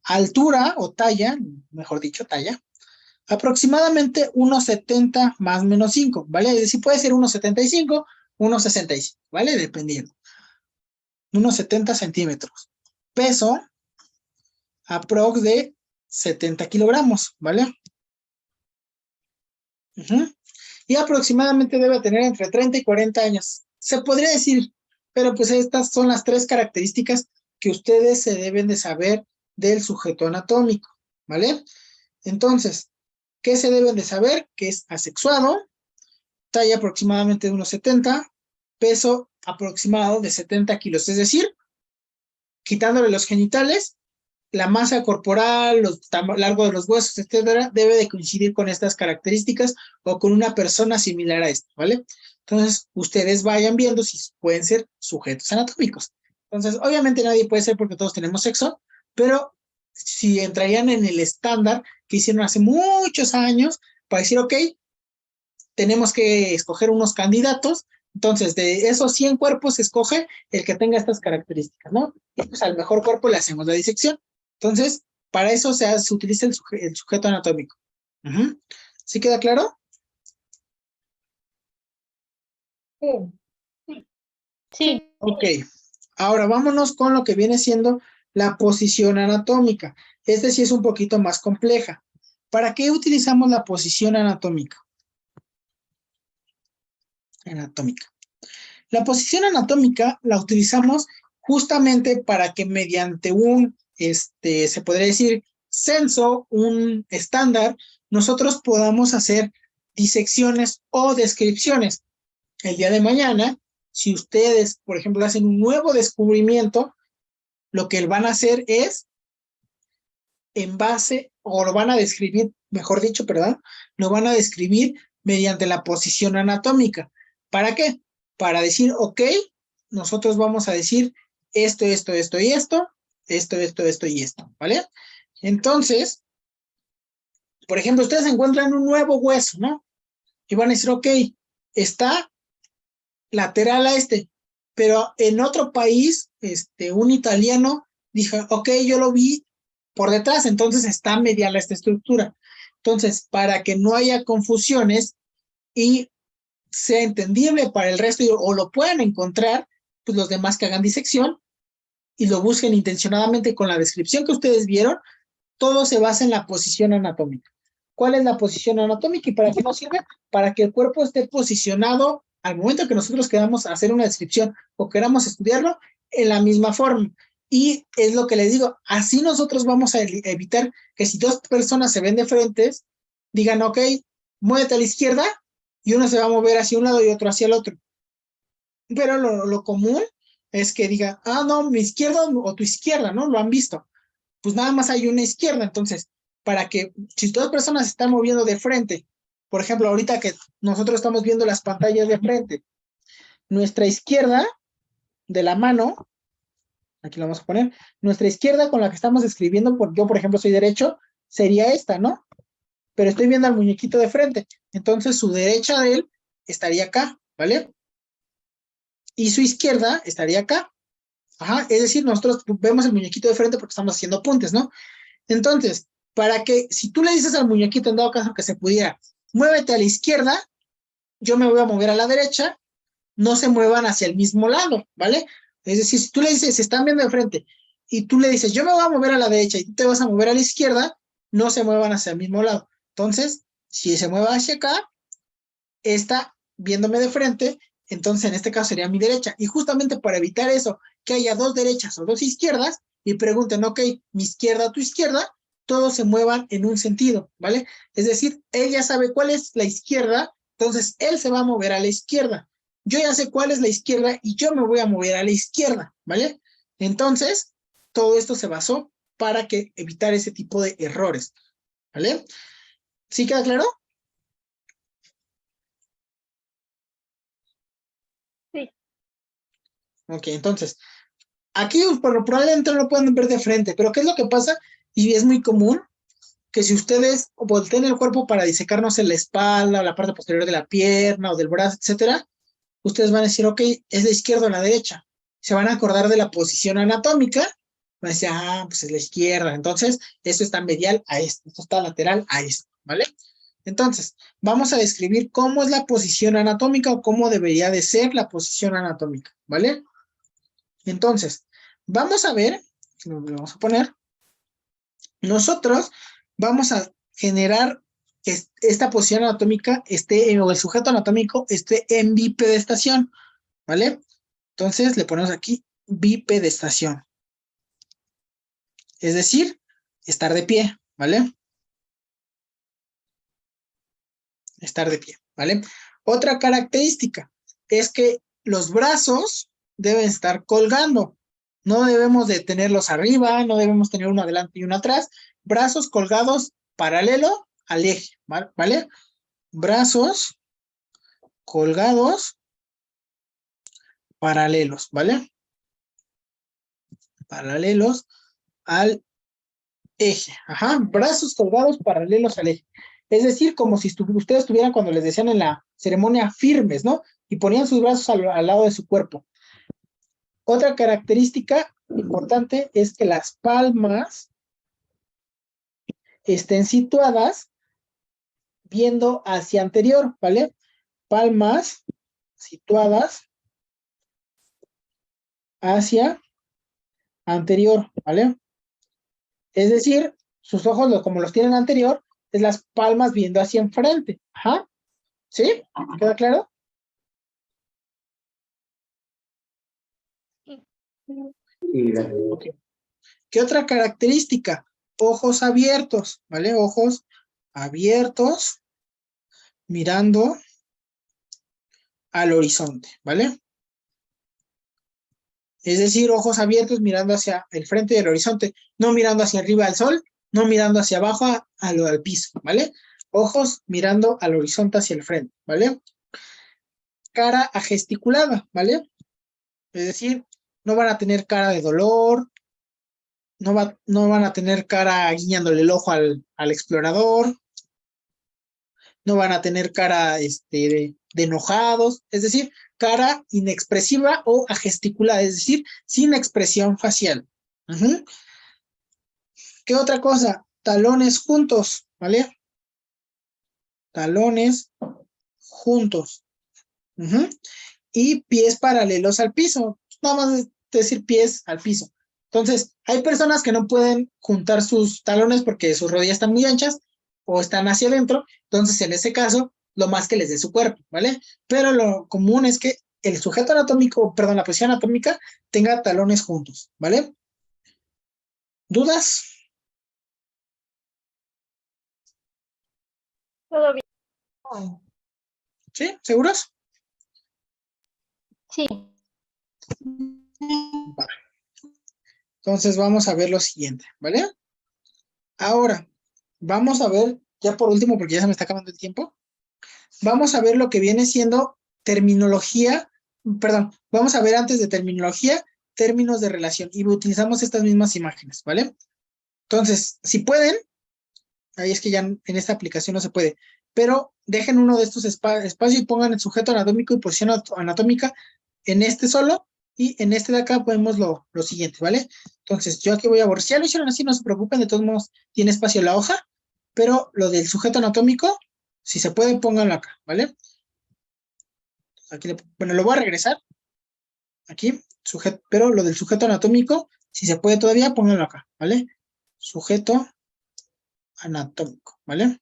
altura o talla, mejor dicho, talla, aproximadamente 1,70 más menos 5, ¿vale? Es decir, puede ser 1,75, 1,65, ¿vale? Dependiendo. 1,70 centímetros. Peso, aprox de 70 kilogramos, ¿vale? Y aproximadamente debe tener entre 30 y 40 años. Se podría decir, pero pues estas son las 3 características que ustedes se deben de saber del sujeto anatómico, ¿vale? Entonces, ¿qué se deben de saber? Que es asexuado, talla aproximadamente de 1,70, peso aproximado de 70 kilos, es decir, quitándole los genitales, la masa corporal, los largo de los huesos, etcétera, debe de coincidir con estas características o con una persona similar a esto, ¿vale? Entonces, ustedes vayan viendo si pueden ser sujetos anatómicos. Entonces, obviamente nadie puede ser porque todos tenemos sexo, pero si entrarían en el estándar que hicieron hace muchos años para decir, ok, tenemos que escoger unos candidatos, entonces de esos 100 cuerpos se escoge el que tenga estas características, ¿no? Y pues al mejor cuerpo le hacemos la disección. Entonces, para eso se utiliza el sujeto anatómico. ¿Sí queda claro? Sí. Sí. Ok. Ahora vámonos con lo que viene siendo la posición anatómica. Este sí es un poquito más compleja. ¿Para qué utilizamos la posición anatómica? La posición anatómica la utilizamos justamente para que mediante un, se podría decir, censo, un estándar, nosotros podamos hacer disecciones o descripciones. El día de mañana, si ustedes, por ejemplo, hacen un nuevo descubrimiento, lo que van a hacer es, en base, o lo van a describir, mejor dicho, perdón, lo van a describir mediante la posición anatómica. ¿Para qué? Para decir, ok, nosotros vamos a decir esto y esto, ¿vale? Entonces, por ejemplo, ustedes encuentran un nuevo hueso, ¿no? Y van a decir, ok, está lateral a pero en otro país, un italiano dijo, ok, yo lo vi por detrás, entonces está medial esta estructura. Entonces, para que no haya confusiones y sea entendible para el resto o lo puedan encontrar, pues los demás que hagan disección y lo busquen intencionadamente con la descripción que ustedes vieron, todo se basa en la posición anatómica. ¿Cuál es la posición anatómica y para qué nos sirve? Para que el cuerpo esté posicionado al momento que nosotros queramos hacer una descripción o queramos estudiarlo en la misma forma. Y es lo que les digo, así nosotros vamos a evitar que si 2 personas se ven de frente, digan, ok, muévete a la izquierda y uno se va a mover hacia un lado y otro hacia el otro. Pero lo común es que diga, ah, no, mi izquierda o tu izquierda, ¿no? Lo han visto. Pues nada más hay una izquierda, entonces, para que, si 2 personas se están moviendo de frente, por ejemplo, ahorita que nosotros estamos viendo las pantallas de frente, nuestra izquierda de la mano, aquí lo vamos a poner, nuestra izquierda con la que estamos escribiendo, yo por ejemplo soy derecho, sería esta, ¿no? Pero estoy viendo al muñequito de frente, entonces su derecha de él estaría acá, ¿vale? Y su izquierda estaría acá. Ajá, es decir, nosotros vemos el muñequito de frente porque estamos haciendo apuntes, ¿no? Entonces, para que si tú le dices al muñequito, en dado caso que se pudiera, muévete a la izquierda, yo me voy a mover a la derecha, no se muevan hacia el mismo lado, ¿vale? Es decir, si tú le dices, se están viendo de frente, y tú le dices, yo me voy a mover a la derecha y tú te vas a mover a la izquierda, no se muevan hacia el mismo lado. Entonces, si se mueve hacia acá, está viéndome de frente, entonces en este caso sería mi derecha. Y justamente para evitar eso, que haya dos derechas o dos izquierdas, y pregunten, ok, mi izquierda, tu izquierda, todos se muevan en un sentido, ¿vale? Es decir, él ya sabe cuál es la izquierda, entonces él se va a mover a la izquierda. Yo ya sé cuál es la izquierda y yo me voy a mover a la izquierda, ¿vale? Entonces, todo esto se basó para que evitar ese tipo de errores, ¿vale? ¿Sí queda claro? Sí. Ok, entonces, aquí probablemente no lo pueden ver de frente, pero ¿qué es lo que pasa? Y es muy común que si ustedes volteen el cuerpo para disecarnos en la espalda, o la parte posterior de la pierna o del brazo, etcétera, ustedes van a decir, ok, es la izquierda o la derecha. Se van a acordar de la posición anatómica, van a decir, ah, pues es la izquierda. Entonces, esto está medial a esto, esto está lateral a esto, ¿vale? Entonces, vamos a describir cómo es la posición anatómica o cómo debería de ser la posición anatómica, ¿vale? Entonces, vamos a ver, lo vamos a poner, nosotros vamos a generar que esta posición anatómica esté, o el sujeto anatómico esté en bipedestación, ¿vale? Entonces le ponemos aquí bipedestación. Es decir, estar de pie, ¿vale? Estar de pie, ¿vale? Otra característica es que los brazos deben estar colgando. No debemos de tenerlos arriba, no debemos tener uno adelante y uno atrás. Brazos colgados paralelo al eje, ¿vale? Brazos colgados paralelos, ¿vale? Paralelos al eje. Ajá, brazos colgados paralelos al eje. Es decir, como si ustedes estuvieran cuando les decían en la ceremonia firmes, ¿no? Y ponían sus brazos al lado de su cuerpo. Otra característica importante es que las palmas estén situadas viendo hacia anterior, ¿vale? Palmas situadas hacia anterior, ¿vale? Es decir, sus ojos, como los tienen anterior, es las palmas viendo hacia enfrente. Ajá. ¿Sí? ¿Queda claro? Sí, gracias. Ok. ¿Qué otra característica? Ojos abiertos, ¿vale? Ojos abiertos mirando al horizonte, ¿vale? Es decir, ojos abiertos mirando hacia el frente del horizonte, no mirando hacia arriba al sol, no mirando hacia abajo al piso, ¿vale? Ojos mirando al horizonte hacia el frente, ¿vale? Cara agesticulada, ¿vale? Es decir, no van a tener cara de dolor, no van a tener cara guiñándole el ojo al explorador, no van a tener cara de enojados, es decir, cara inexpresiva o agesticulada, es decir, sin expresión facial. Uh-huh. ¿Qué otra cosa? Talones juntos, ¿vale? Talones juntos. Uh-huh. Y pies paralelos al piso, nada más decir pies al piso. Entonces, hay personas que no pueden juntar sus talones porque sus rodillas están muy anchas o están hacia adentro, entonces en ese caso, lo más que les dé su cuerpo, ¿vale? Pero lo común es que el sujeto anatómico, perdón, la posición anatómica tenga talones juntos, ¿vale? ¿Dudas? Todo bien. ¿Sí? ¿Seguros? Sí. Vale. Entonces vamos a ver lo siguiente, ¿vale? Ahora, vamos a ver, ya por último, porque ya se me está acabando el tiempo, vamos a ver lo que viene siendo terminología, perdón, vamos a ver antes de terminología, términos de relación, y utilizamos estas mismas imágenes, ¿vale? Entonces, si pueden, ahí es que ya en esta aplicación no se puede, pero dejen uno de estos espacios y pongan el sujeto anatómico y posición anatómica en este solo, Y en este de acá podemos lo siguiente, ¿vale? Entonces, yo aquí voy a borrar. Si ya lo hicieron así, no se preocupen, de todos modos, tiene espacio la hoja, pero lo del sujeto anatómico, si se puede, pónganlo acá, ¿vale? Aquí bueno, lo voy a regresar. Aquí, pero lo del sujeto anatómico, si se puede todavía, pónganlo acá, ¿vale? Sujeto anatómico, ¿vale?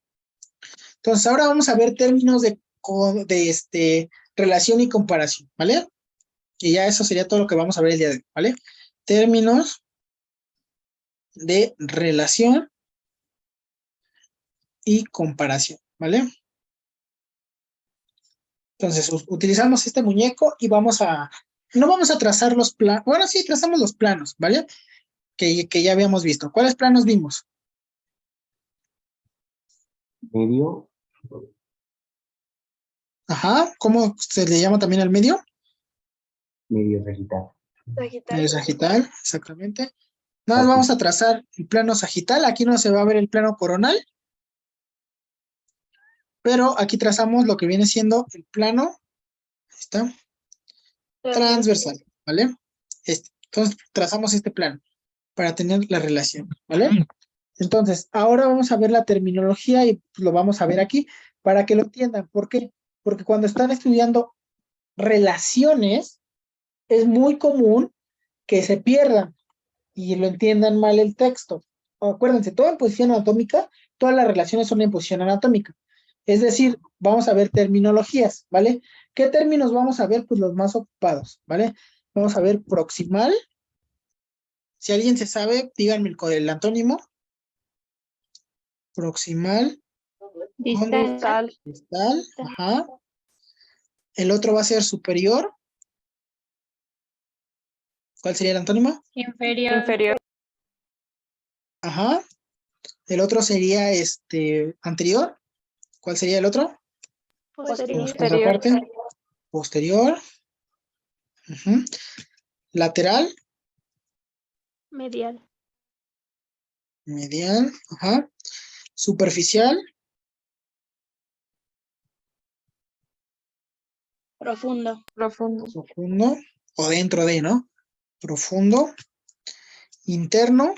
Entonces, ahora vamos a ver términos de relación y comparación, ¿vale? Y ya eso sería todo lo que vamos a ver el día de hoy, ¿vale? Términos de relación y comparación, ¿vale? Entonces, utilizamos este muñeco y no vamos a trazar los planos, bueno, sí, trazamos los planos, ¿vale? Que ya habíamos visto. ¿Cuáles planos vimos? Medio. Ajá, ¿cómo se le llama también al medio? Medio sagital. Medio sagital, exactamente. Nada más vamos a trazar el plano sagital, aquí no se va a ver el plano coronal, pero aquí trazamos lo que viene siendo el plano, ahí está, transversal, ¿vale? Entonces trazamos este plano para tener la relación, ¿vale? Entonces, ahora vamos a ver la terminología y lo vamos a ver aquí para que lo entiendan. ¿Por qué? Porque cuando están estudiando relaciones, es muy común que se pierdan y lo entiendan mal el texto. Acuérdense, todo en posición anatómica, todas las relaciones son en posición anatómica. Es decir, vamos a ver terminologías, ¿vale? ¿Qué términos vamos a ver? Pues los más ocupados, ¿vale? Vamos a ver proximal. Si alguien se sabe, díganme el antónimo. Proximal. Distal. Distal, ajá. El otro va a ser superior. ¿Cuál sería el antónimo? Inferior. Ajá. El otro sería anterior. ¿Cuál sería el otro? Posterior. Esa parte. Posterior. Ujú. Lateral. Medial. Medial. Ajá. Superficial. Profundo. Profundo. O dentro de, ¿no? Profundo. Interno.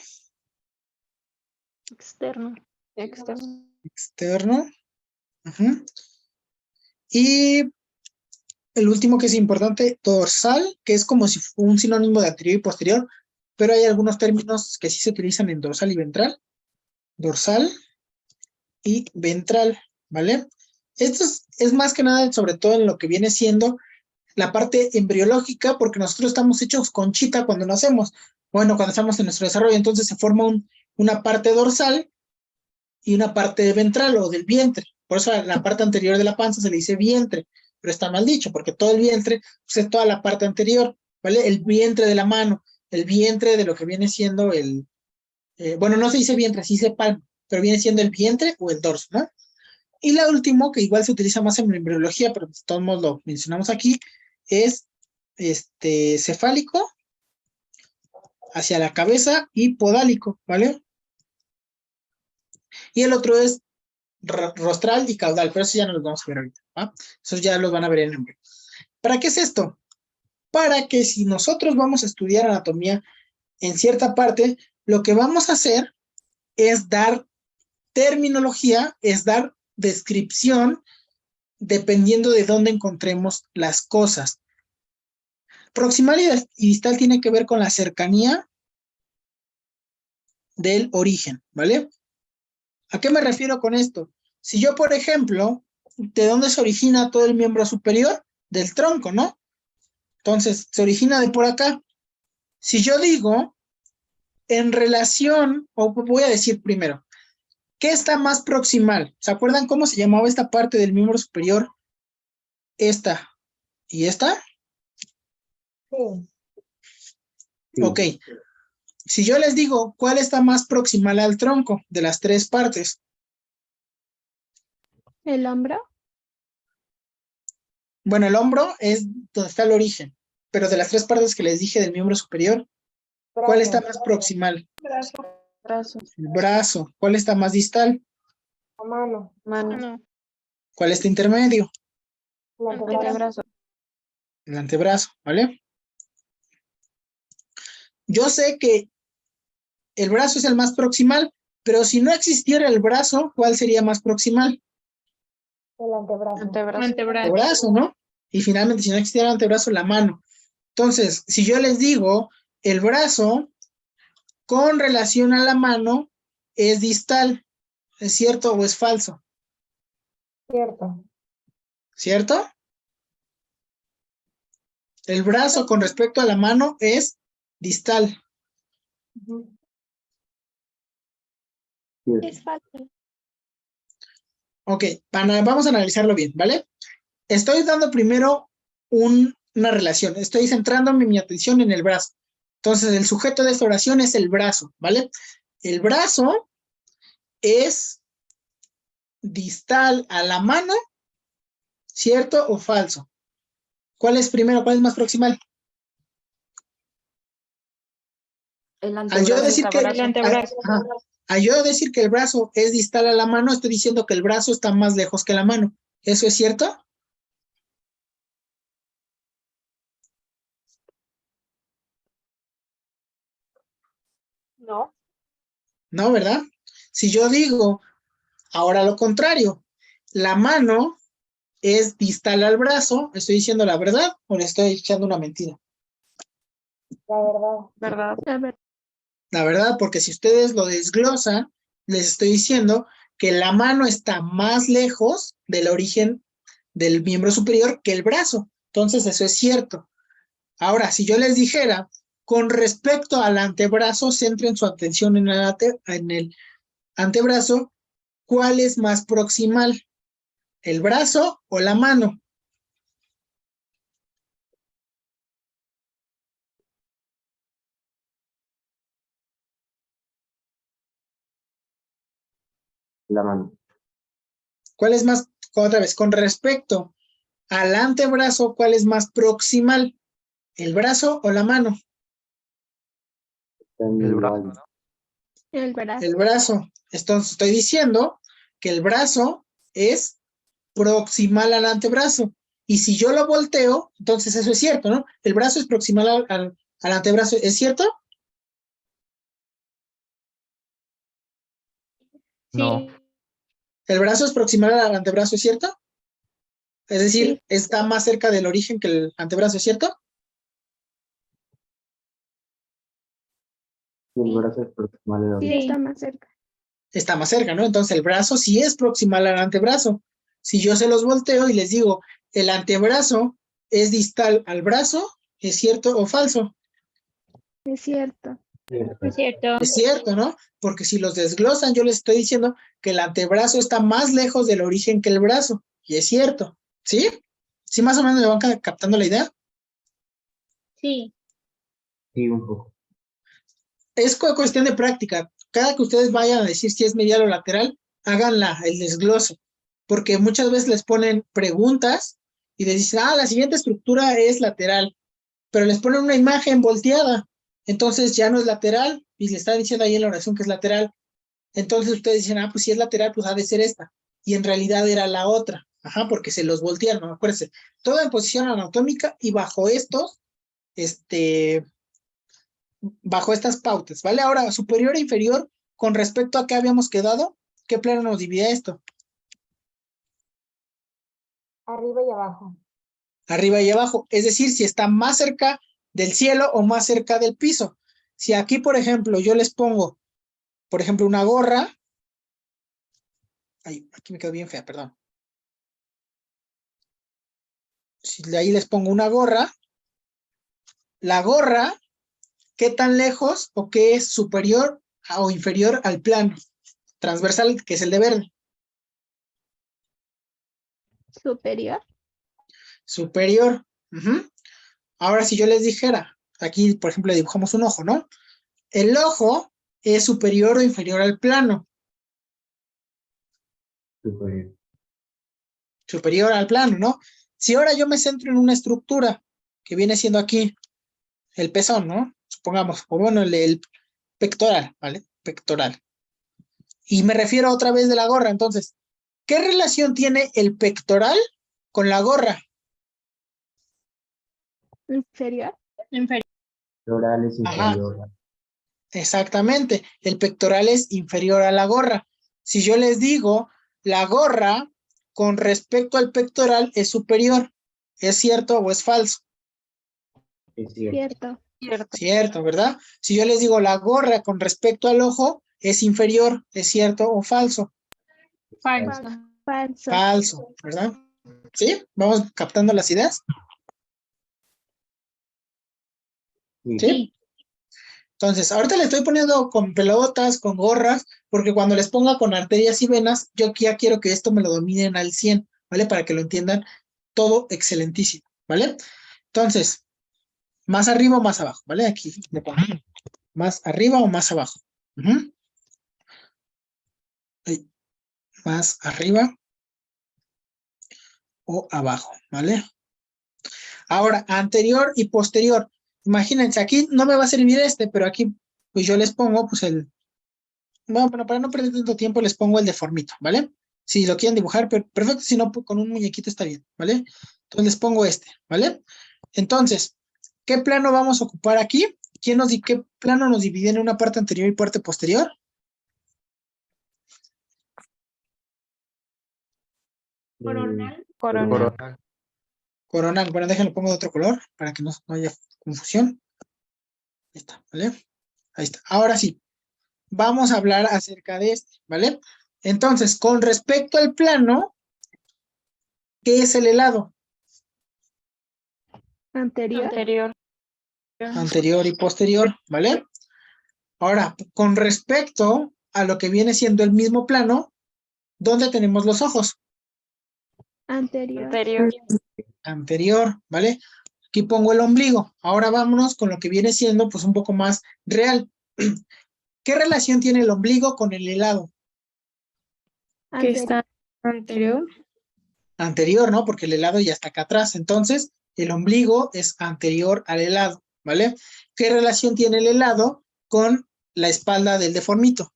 Externo. Externo. Ujú. Y el último que es importante, dorsal, que es como si fuera un sinónimo de anterior y posterior, pero hay algunos términos que sí se utilizan en dorsal y ventral. Dorsal y ventral, ¿vale? Esto es más que nada, sobre todo en lo que viene siendo la parte embriológica, porque nosotros estamos hechos conchita cuando nacemos, bueno, cuando estamos en nuestro desarrollo, entonces se forma una parte dorsal y una parte ventral o del vientre. Por eso a la parte anterior de la panza se le dice vientre, pero está mal dicho, porque todo el vientre pues, es toda la parte anterior, ¿vale? El vientre de la mano, el vientre de lo que viene siendo bueno, no se dice vientre, se dice palma, pero viene siendo el vientre o el dorso, ¿no? Y la última, que igual se utiliza más en embriología, pero de todos modos lo mencionamos aquí, es cefálico hacia la cabeza y podálico, ¿vale? Y el otro es rostral y caudal, pero eso ya no los vamos a ver ahorita, ¿va? Esos ya los van a ver en embriología. ¿Para qué es esto? Para que si nosotros vamos a estudiar anatomía en cierta parte, lo que vamos a hacer es dar terminología, es dar descripción dependiendo de dónde encontremos las cosas. Proximal y distal tiene que ver con la cercanía del origen, ¿vale? ¿A qué me refiero con esto? Si yo, por ejemplo, ¿de dónde se origina todo el miembro superior? Del tronco, ¿no? Entonces, se origina de por acá. Si yo digo, en relación, o voy a decir primero, ¿qué está más proximal? ¿Se acuerdan cómo se llamaba esta parte del miembro superior? Esta y esta. Sí. Sí. Ok. Si yo les digo, ¿cuál está más proximal al tronco de las tres partes? ¿El hombro? Bueno, el hombro es donde está el origen, pero de las tres partes que les dije del miembro superior, ¿cuál está más proximal? Brazo. El brazo. ¿Cuál está más distal? La mano. No. ¿Cuál está intermedio? La Antebrazo. Antebrazo. El antebrazo, ¿vale? yo sé que el brazo es el más proximal, pero si no existiera el brazo, ¿cuál sería más proximal? El antebrazo. El brazo, ¿no? Y finalmente, si no existiera el antebrazo, la mano. Entonces, si yo les digo, el brazo con relación a la mano es distal, ¿es cierto o es falso? Cierto. ¿Cierto? El brazo con respecto a la mano es distal. Ujú. Cierto. Es falso. Ok, vamos a analizarlo bien, ¿vale? Estoy dando primero una relación, estoy centrando mi atención en el brazo. Entonces, el sujeto de esta oración es el brazo, ¿vale? El brazo es distal a la mano, ¿cierto o falso? ¿Cuál es primero? ¿Cuál es más proximal? El Al yo decir que, antebrazo. al yo decir que el brazo es distal a la mano, estoy diciendo que el brazo está más lejos que la mano. ¿Eso es cierto? No. No, ¿verdad? Si yo digo ahora lo contrario, la mano es distal al brazo, ¿estoy diciendo la verdad o le estoy echando una mentira? La verdad. ¿Verdad? A ver, La verdad, porque si ustedes lo desglosan, les estoy diciendo que la mano está más lejos del origen del miembro superior que el brazo. Entonces, eso es cierto. Ahora, si yo les dijera, con respecto al antebrazo, centren su atención en el antebrazo, ¿cuál es más proximal? ¿El brazo o la mano? La mano. ¿Cuál es más, otra vez, con respecto al antebrazo, cuál es más proximal? ¿El brazo o la mano? Están El igual. brazo, ¿no? el brazo. El brazo. Entonces estoy diciendo que el brazo es proximal al antebrazo. Y si yo lo volteo, entonces eso es cierto, ¿no? El brazo es proximal al antebrazo, ¿es cierto? No. Sí, El brazo es proximal al antebrazo, ¿es cierto? Es decir, sí, está más cerca del origen que el antebrazo, ¿es cierto? Y el sí, brazo es proximal al sí, origen. está más cerca. Está más cerca, ¿no? Entonces el brazo sí es proximal al antebrazo. Si yo se los volteo y les digo, el antebrazo es distal al brazo, ¿es cierto o falso? Es cierto. Cierto. Es cierto. Es cierto, ¿no? Porque si los desglosan, yo les estoy diciendo que el antebrazo está más lejos del origen que el brazo. Y es cierto, ¿sí? ¿Sí más o menos me van captando la idea? Sí. Sí, un poco. Es cuestión de práctica. Cada que ustedes vayan a decir si es medial o lateral, háganla, el desglose. Porque muchas veces les ponen preguntas y les dicen, la siguiente estructura es lateral. Pero les ponen una imagen volteada. Entonces ya no es lateral y le está diciendo ahí en la oración que es lateral. Entonces ustedes dicen, pues si es lateral, pues ha de ser esta. Y en realidad era la otra. Ajá, porque se los voltearon, acuérdense. Todo en posición anatómica y bajo estos, bajo estas pautas, ¿vale? Ahora, superior e inferior, con respecto a qué habíamos quedado, ¿qué plano nos divide esto? Arriba y abajo. Arriba y abajo. Es decir, si está más cerca del cielo o más cerca del piso. Si aquí, por ejemplo, yo les pongo, por ejemplo, una gorra. Ay, aquí me quedó bien fea, perdón. Si de ahí les pongo una gorra, la gorra, ¿qué tan lejos o qué es superior o inferior al plano transversal, que es el de verde? Superior. Superior. Ujú. Ahora, si yo les dijera, aquí, por ejemplo, dibujamos un ojo, ¿no? El ojo es superior o inferior al plano. Superior. Superior al plano, ¿no? Si ahora yo me centro en una estructura que viene siendo aquí el pezón, ¿no? Supongamos, o bueno, el pectoral, ¿vale? Pectoral. Y me refiero otra vez de la gorra, entonces, ¿qué relación tiene el pectoral con la gorra? Inferior. Inferior. pectoral es Ajá. inferior. Exactamente, el pectoral es inferior a la gorra. Si yo les digo, la gorra con respecto al pectoral es superior, ¿es cierto o es falso? Es cierto. Cierto. Cierto, ¿verdad? Si yo les digo, la gorra con respecto al ojo es inferior, ¿es cierto o falso? Falso. Falso. Falso, ¿verdad? ¿Sí? ¿Vamos captando las ideas? Sí. ¿Sí? Entonces, ahorita le estoy poniendo con pelotas, con gorras, porque cuando les ponga con arterias y venas, yo ya quiero que esto me lo dominen al 100, ¿vale? Para que lo entiendan todo excelentísimo, ¿vale? Entonces, más arriba o más abajo, ¿vale? Aquí le pongo más arriba o más abajo. Ujú. Ahí. Más arriba o abajo, ¿vale? Ahora, anterior y posterior. Imagínense, aquí no me va a servir pero aquí pues yo les pongo pues bueno, para no perder tanto tiempo les pongo el deformito, ¿vale? Si lo quieren dibujar, perfecto, si no, con un muñequito está bien, ¿vale? Entonces les pongo ¿vale? Entonces, ¿qué plano vamos a ocupar aquí? ¿Qué plano nos divide en una parte anterior y parte posterior? Coronal. Coronal. Coronal. Bueno, déjenlo pongo de otro color para que no haya confusión. Ahí está, ¿vale? Ahí está. Ahora sí, vamos a hablar acerca de ¿vale? Entonces, con respecto al plano, ¿qué es el helado? Anterior. Anterior y posterior, ¿vale? Ahora, con respecto a lo que viene siendo el mismo plano, ¿dónde tenemos los ojos? Anterior. Anterior, ¿vale? Aquí pongo el ombligo. Ahora vámonos con lo que viene siendo pues un poco más real. ¿Qué relación tiene el ombligo con el helado? Que está anterior. Anterior, ¿no? Porque el helado ya está acá atrás. Entonces, el ombligo es anterior al helado, ¿vale? ¿Qué relación tiene el helado con la espalda del deformito?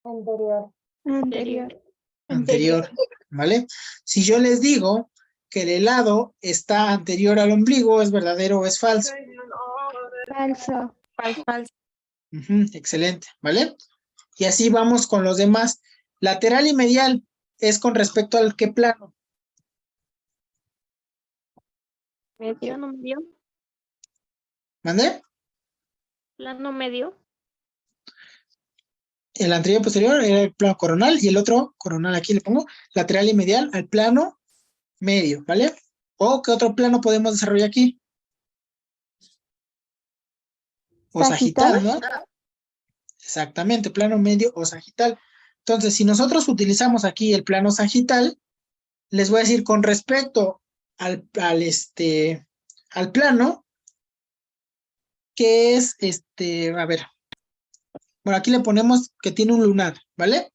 Anterior. Anterior, ¿vale? Si yo les digo que el helado está anterior al ombligo, ¿es verdadero o es falso? Falso. Ujú, excelente, ¿vale? Y así vamos con los demás. Lateral y medial es con respecto al qué plano. Plano medio. ¿Mande? Plano medio. El anterior y posterior era el plano coronal y el otro coronal aquí le pongo lateral y medial al plano medio, ¿vale? ¿O qué otro plano podemos desarrollar aquí? O sagital, ¿no? Exactamente, plano medio o sagital. Entonces, si nosotros utilizamos aquí el plano sagital, les voy a decir con respecto al plano, que es a ver, bueno, aquí le ponemos que tiene un lunar, ¿vale?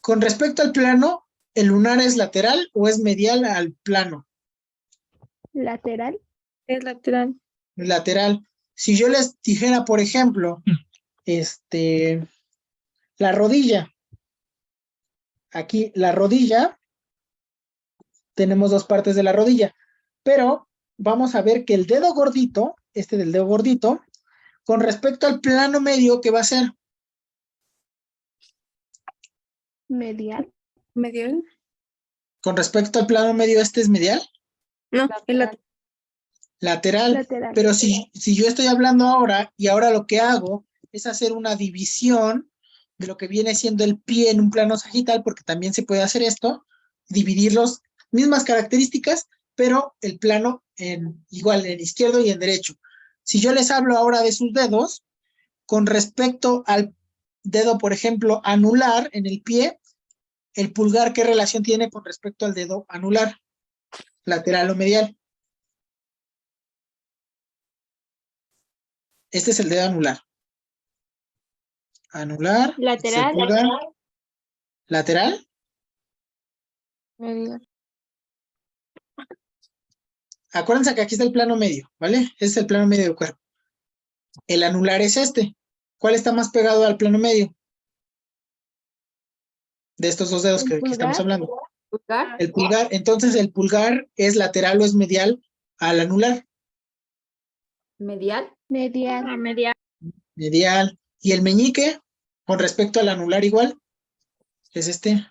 Con respecto al plano, ¿el lunar es lateral o es medial al plano? Lateral. Es lateral. Lateral. Si yo les dijera, por ejemplo, la rodilla, aquí la rodilla, tenemos dos partes de la rodilla, pero vamos a ver que el dedo gordito, del dedo gordito, con respecto al plano medio, ¿qué va a ser? Medial. Medial. Con respecto al plano medio, ¿es medial? No, es Lateral. Lateral. Pero si yo estoy hablando ahora y ahora lo que hago es hacer una división de lo que viene siendo el pie en un plano sagital, porque también se puede hacer esto, dividirlos, mismas características, pero el plano igual en izquierdo y en derecho. Si yo les hablo ahora de sus dedos, con respecto al dedo, por ejemplo, anular en el pie, el pulgar, ¿qué relación tiene con respecto al dedo anular? ¿Lateral o medial? Este es el dedo anular. Anular. Lateral. Pulgar. ¿Lateral? medial. Acuérdense que aquí está el plano medio, ¿vale? Este es el plano medio del cuerpo. El anular es este. ¿Cuál está más pegado al plano medio? De estos dos dedos que estamos hablando. ¿Pulgar? El pulgar. Entonces, ¿el pulgar es lateral o es medial al anular? medial. Medial. Medial. ¿Y el meñique? Con respecto al anular igual. Es este.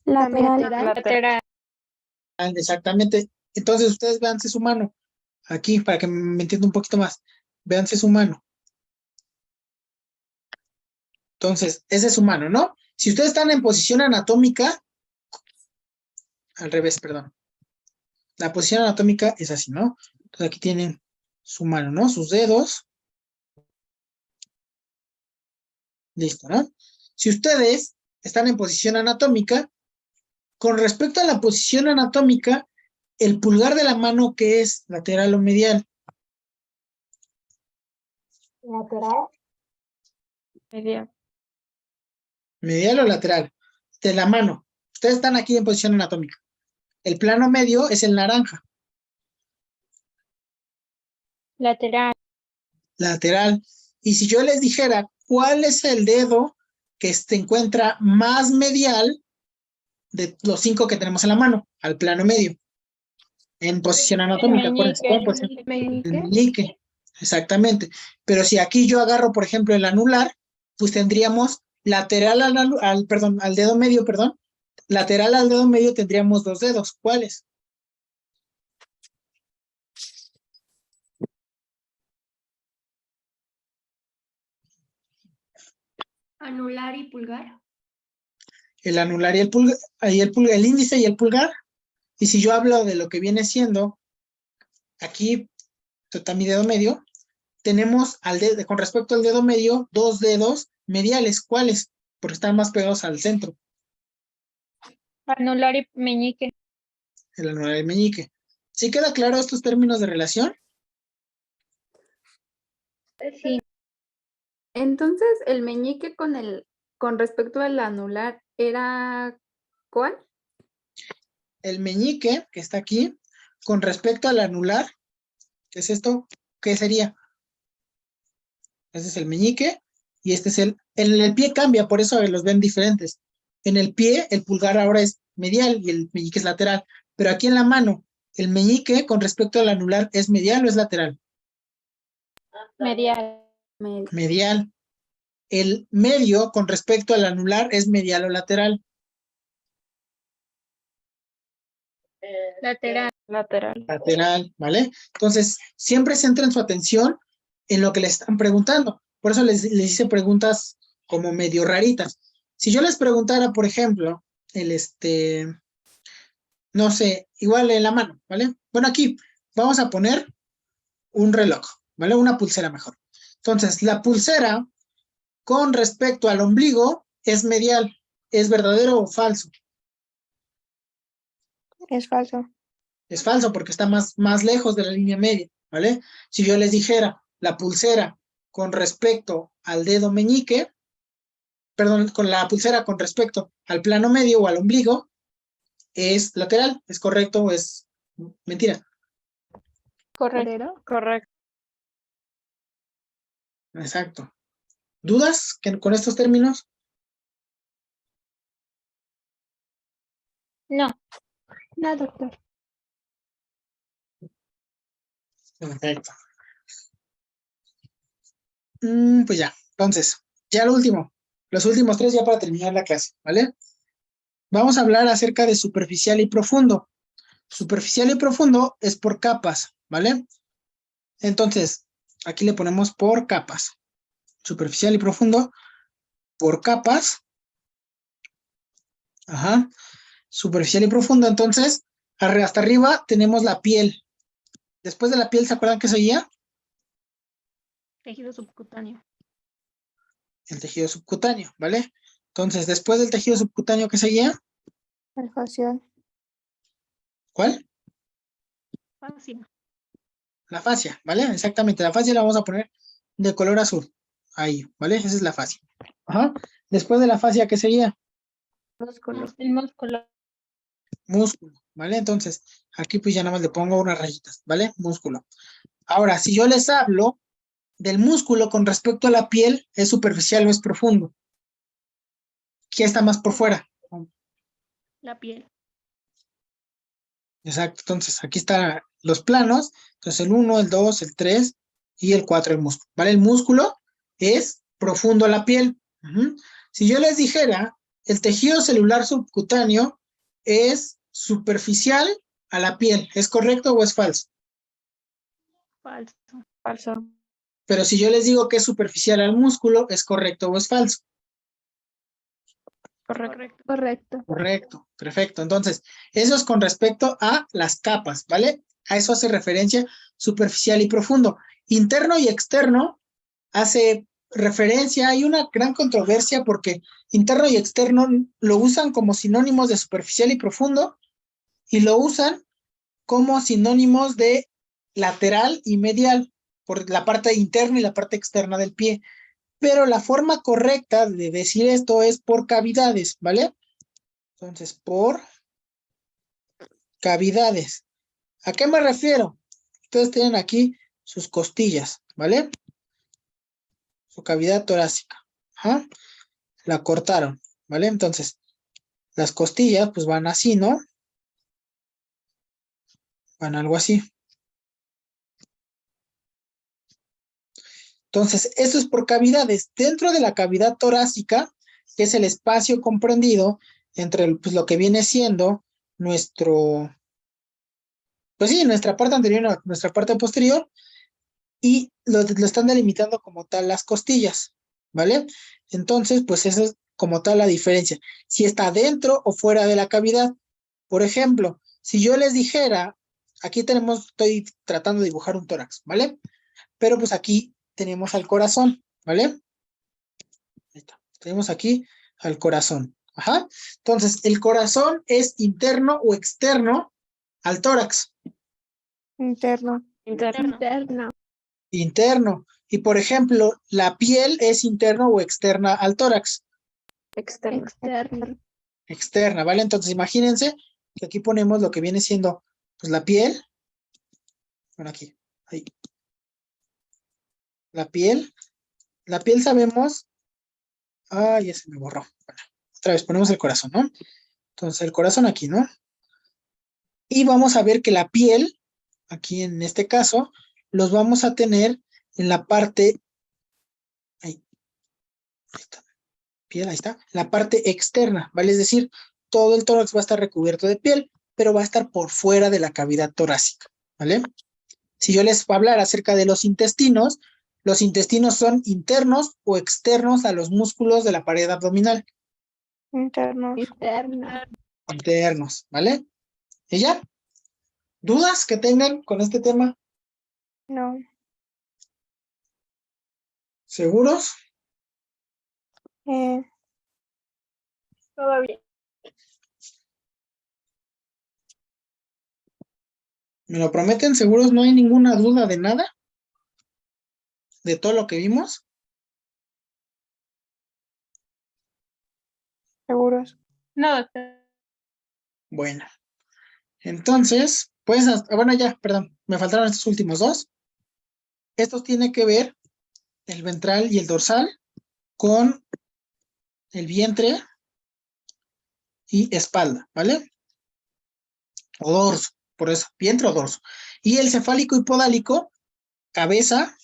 Lateral. Exactamente. Entonces ustedes véanse su mano. Aquí, para que me entienda un poquito más. Véanse su mano. Entonces, esa es su mano, ¿no? Si ustedes están en posición anatómica, al revés, perdón. La posición anatómica es así, ¿no? Entonces aquí tienen su mano, ¿no? Sus dedos. Listo, ¿no? Si ustedes están en posición anatómica, con respecto a la posición anatómica, el pulgar de la mano, ¿qué es? ¿Lateral o medial? Lateral. ¿Medial o lateral? De la mano. Ustedes están aquí en posición anatómica. El plano medio es el naranja. Lateral. Lateral. Y si yo les dijera, ¿cuál es el dedo que se encuentra más medial de los 5 que tenemos en la mano? Al plano medio. En posición anatómica, acuérdense. ¿Cuál posición? El meñique. Exactamente. Pero si aquí yo agarro, por ejemplo, el anular, pues tendríamos lateral al dedo medio, perdón. Lateral al dedo medio tendríamos 2 dedos. ¿Cuáles? Anular y pulgar. El anular y el pulgar, el índice y el pulgar. Y si yo hablo de lo que viene siendo, aquí está mi dedo medio, tenemos con respecto al dedo medio, 2 dedos mediales. ¿Cuáles? Porque están más pegados al centro. Anular y meñique. El anular y el meñique. ¿Sí queda claro estos términos de relación? Sí. Entonces, el meñique con respecto al anular era ¿cuál? El meñique, que está aquí, con respecto al anular, ¿qué es esto? ¿Qué sería? Este es el meñique y este es en el pie cambia, por eso los ven diferentes. En el pie, el pulgar ahora es medial y el meñique es lateral, pero aquí en la mano, el meñique con respecto al anular es medial o es lateral? Medial. Medial. El medio con respecto al anular es medial o lateral. Lateral. Lateral, ¿vale? Entonces, siempre centren su atención en lo que les están preguntando. Por eso les hice preguntas como medio raritas. Si yo les preguntara, por ejemplo, no sé, igual en la mano, ¿vale? Bueno, aquí vamos a poner un reloj, ¿vale? Una pulsera mejor. Entonces, la pulsera con respecto al ombligo es medial. ¿Es verdadero o falso? Es falso. Es falso porque está más lejos de la línea media, ¿vale? Si yo les dijera la pulsera con respecto al dedo meñique, perdón, con la pulsera con respecto al plano medio o al ombligo, es lateral, ¿es correcto o es mentira? Correcto. Exacto. ¿Dudas con estos términos? No. No, doctor. Perfecto. Pues ya, entonces, ya lo último, los últimos 3 ya para terminar la clase, ¿vale? Vamos a hablar acerca de superficial y profundo. Superficial y profundo es por capas, ¿vale? Entonces, aquí le ponemos por capas. Superficial y profundo por capas. Ajá. Superficial y profundo, entonces, hasta arriba tenemos la piel. Después de la piel, ¿se acuerdan qué seguía? Tejido subcutáneo. El tejido subcutáneo, ¿vale? Entonces, después del tejido subcutáneo, ¿qué seguía? El facial. ¿Cuál? Fácil. La fascia, ¿vale? Exactamente, la fascia la vamos a poner de color azul. Ahí, ¿vale? Esa es la fascia. Ajá. Después de la fascia, ¿qué seguía? Músculo. El músculo. Músculo, ¿vale? Entonces, aquí pues ya nada más le pongo unas rayitas, ¿vale? Músculo. Ahora, si yo les hablo del músculo con respecto a la piel, ¿es superficial o es profundo? ¿Qué está más por fuera? La piel. Exacto, entonces aquí están los planos, entonces el 1, el 2, el 3 y el 4 el músculo, ¿vale? El músculo es profundo a la piel. Si yo les dijera, el tejido celular subcutáneo es superficial a la piel, ¿es correcto o es falso? Falso. Falso. Pero si yo les digo que es superficial al músculo, ¿es correcto o es falso? Correcto. Correcto. Correcto, perfecto. Entonces, eso es con respecto a las capas, ¿vale? A eso hace referencia superficial y profundo. Interno y externo hace referencia, hay una gran controversia porque interno y externo lo usan como sinónimos de superficial y profundo y lo usan como sinónimos de lateral y medial, por la parte interna y la parte externa del pie. Pero la forma correcta de decir esto es por cavidades, ¿vale? Entonces, por cavidades. ¿A qué me refiero? Ustedes tienen aquí sus costillas, ¿vale? Su cavidad torácica. Ajá. La cortaron, ¿vale? Entonces, las costillas pues van así, ¿no? Van algo así. Entonces, esto es por cavidades. Dentro de la cavidad torácica, que es el espacio comprendido entre pues, lo que viene siendo nuestro, pues sí, nuestra parte anterior y nuestra parte posterior, y lo están delimitando como tal las costillas, ¿vale? Entonces, pues esa es como tal la diferencia. Si está dentro o fuera de la cavidad. Por ejemplo, si yo les dijera, aquí estoy tratando de dibujar un tórax, ¿vale? Pero pues aquí tenemos al corazón, ¿vale? Ahí está. Tenemos aquí al corazón. Ajá. Entonces, ¿el corazón es interno o externo al tórax? Interno. Interno. Interno. Y por ejemplo, ¿la piel es interna o externa al tórax? Externo. Externo. Externa, ¿vale? Entonces, imagínense que aquí ponemos lo que viene siendo pues, la piel. Bueno, aquí. Ahí. La piel. La piel sabemos. Ah, ya se me borró. Bueno, otra vez ponemos el corazón, ¿no? Entonces, el corazón aquí, ¿no? Y vamos a ver que la piel, aquí en este caso, los vamos a tener en la parte. Ahí está. Piel, ahí está. La parte externa, ¿vale? Es decir, todo el tórax va a estar recubierto de piel, pero va a estar por fuera de la cavidad torácica, ¿vale? Si yo les voy a hablar acerca de los intestinos son internos o externos a los músculos de la pared abdominal. Interno. Interno. Internos, ¿vale? ¿Y ya? ¿Dudas que tengan con este tema? No. ¿Seguros? Todo bien. ¿Me lo prometen? ¿Seguros? ¿No hay ninguna duda de nada? ¿De todo lo que vimos? ¿Seguros? No, doctor. Bueno, entonces, pues, bueno, ya, perdón, me faltaron estos últimos dos. Estos tienen que ver, el ventral y el dorsal, con el vientre y espalda, ¿vale? O dorso, por eso, vientre o dorso. Y el cefálico y podálico, cabeza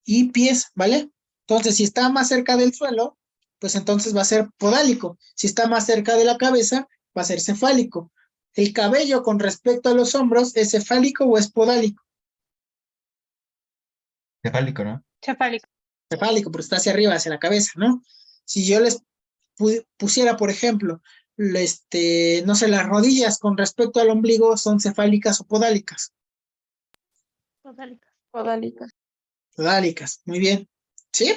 y pies, ¿vale? Entonces, si está más cerca del suelo, pues entonces va a ser podálico. Si está más cerca de la cabeza, va a ser cefálico. ¿El cabello con respecto a los hombros es cefálico o es podálico? Cefálico, ¿no? Cefálico. Cefálico, porque está hacia arriba, hacia la cabeza, ¿no? Si yo les pusiera, por ejemplo, no sé, las rodillas con respecto al ombligo, ¿son cefálicas o podálicas? Podálica. Podálica. Podálicas, muy bien. ¿Sí?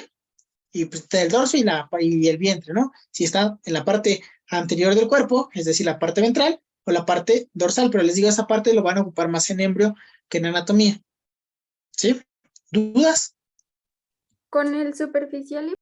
Y pues el dorso y el vientre, ¿no? Si está en la parte anterior del cuerpo, es decir, la parte ventral o la parte dorsal, pero les digo, esa parte lo van a ocupar más en embrio que en anatomía. ¿Sí? ¿Dudas? Con el superficial y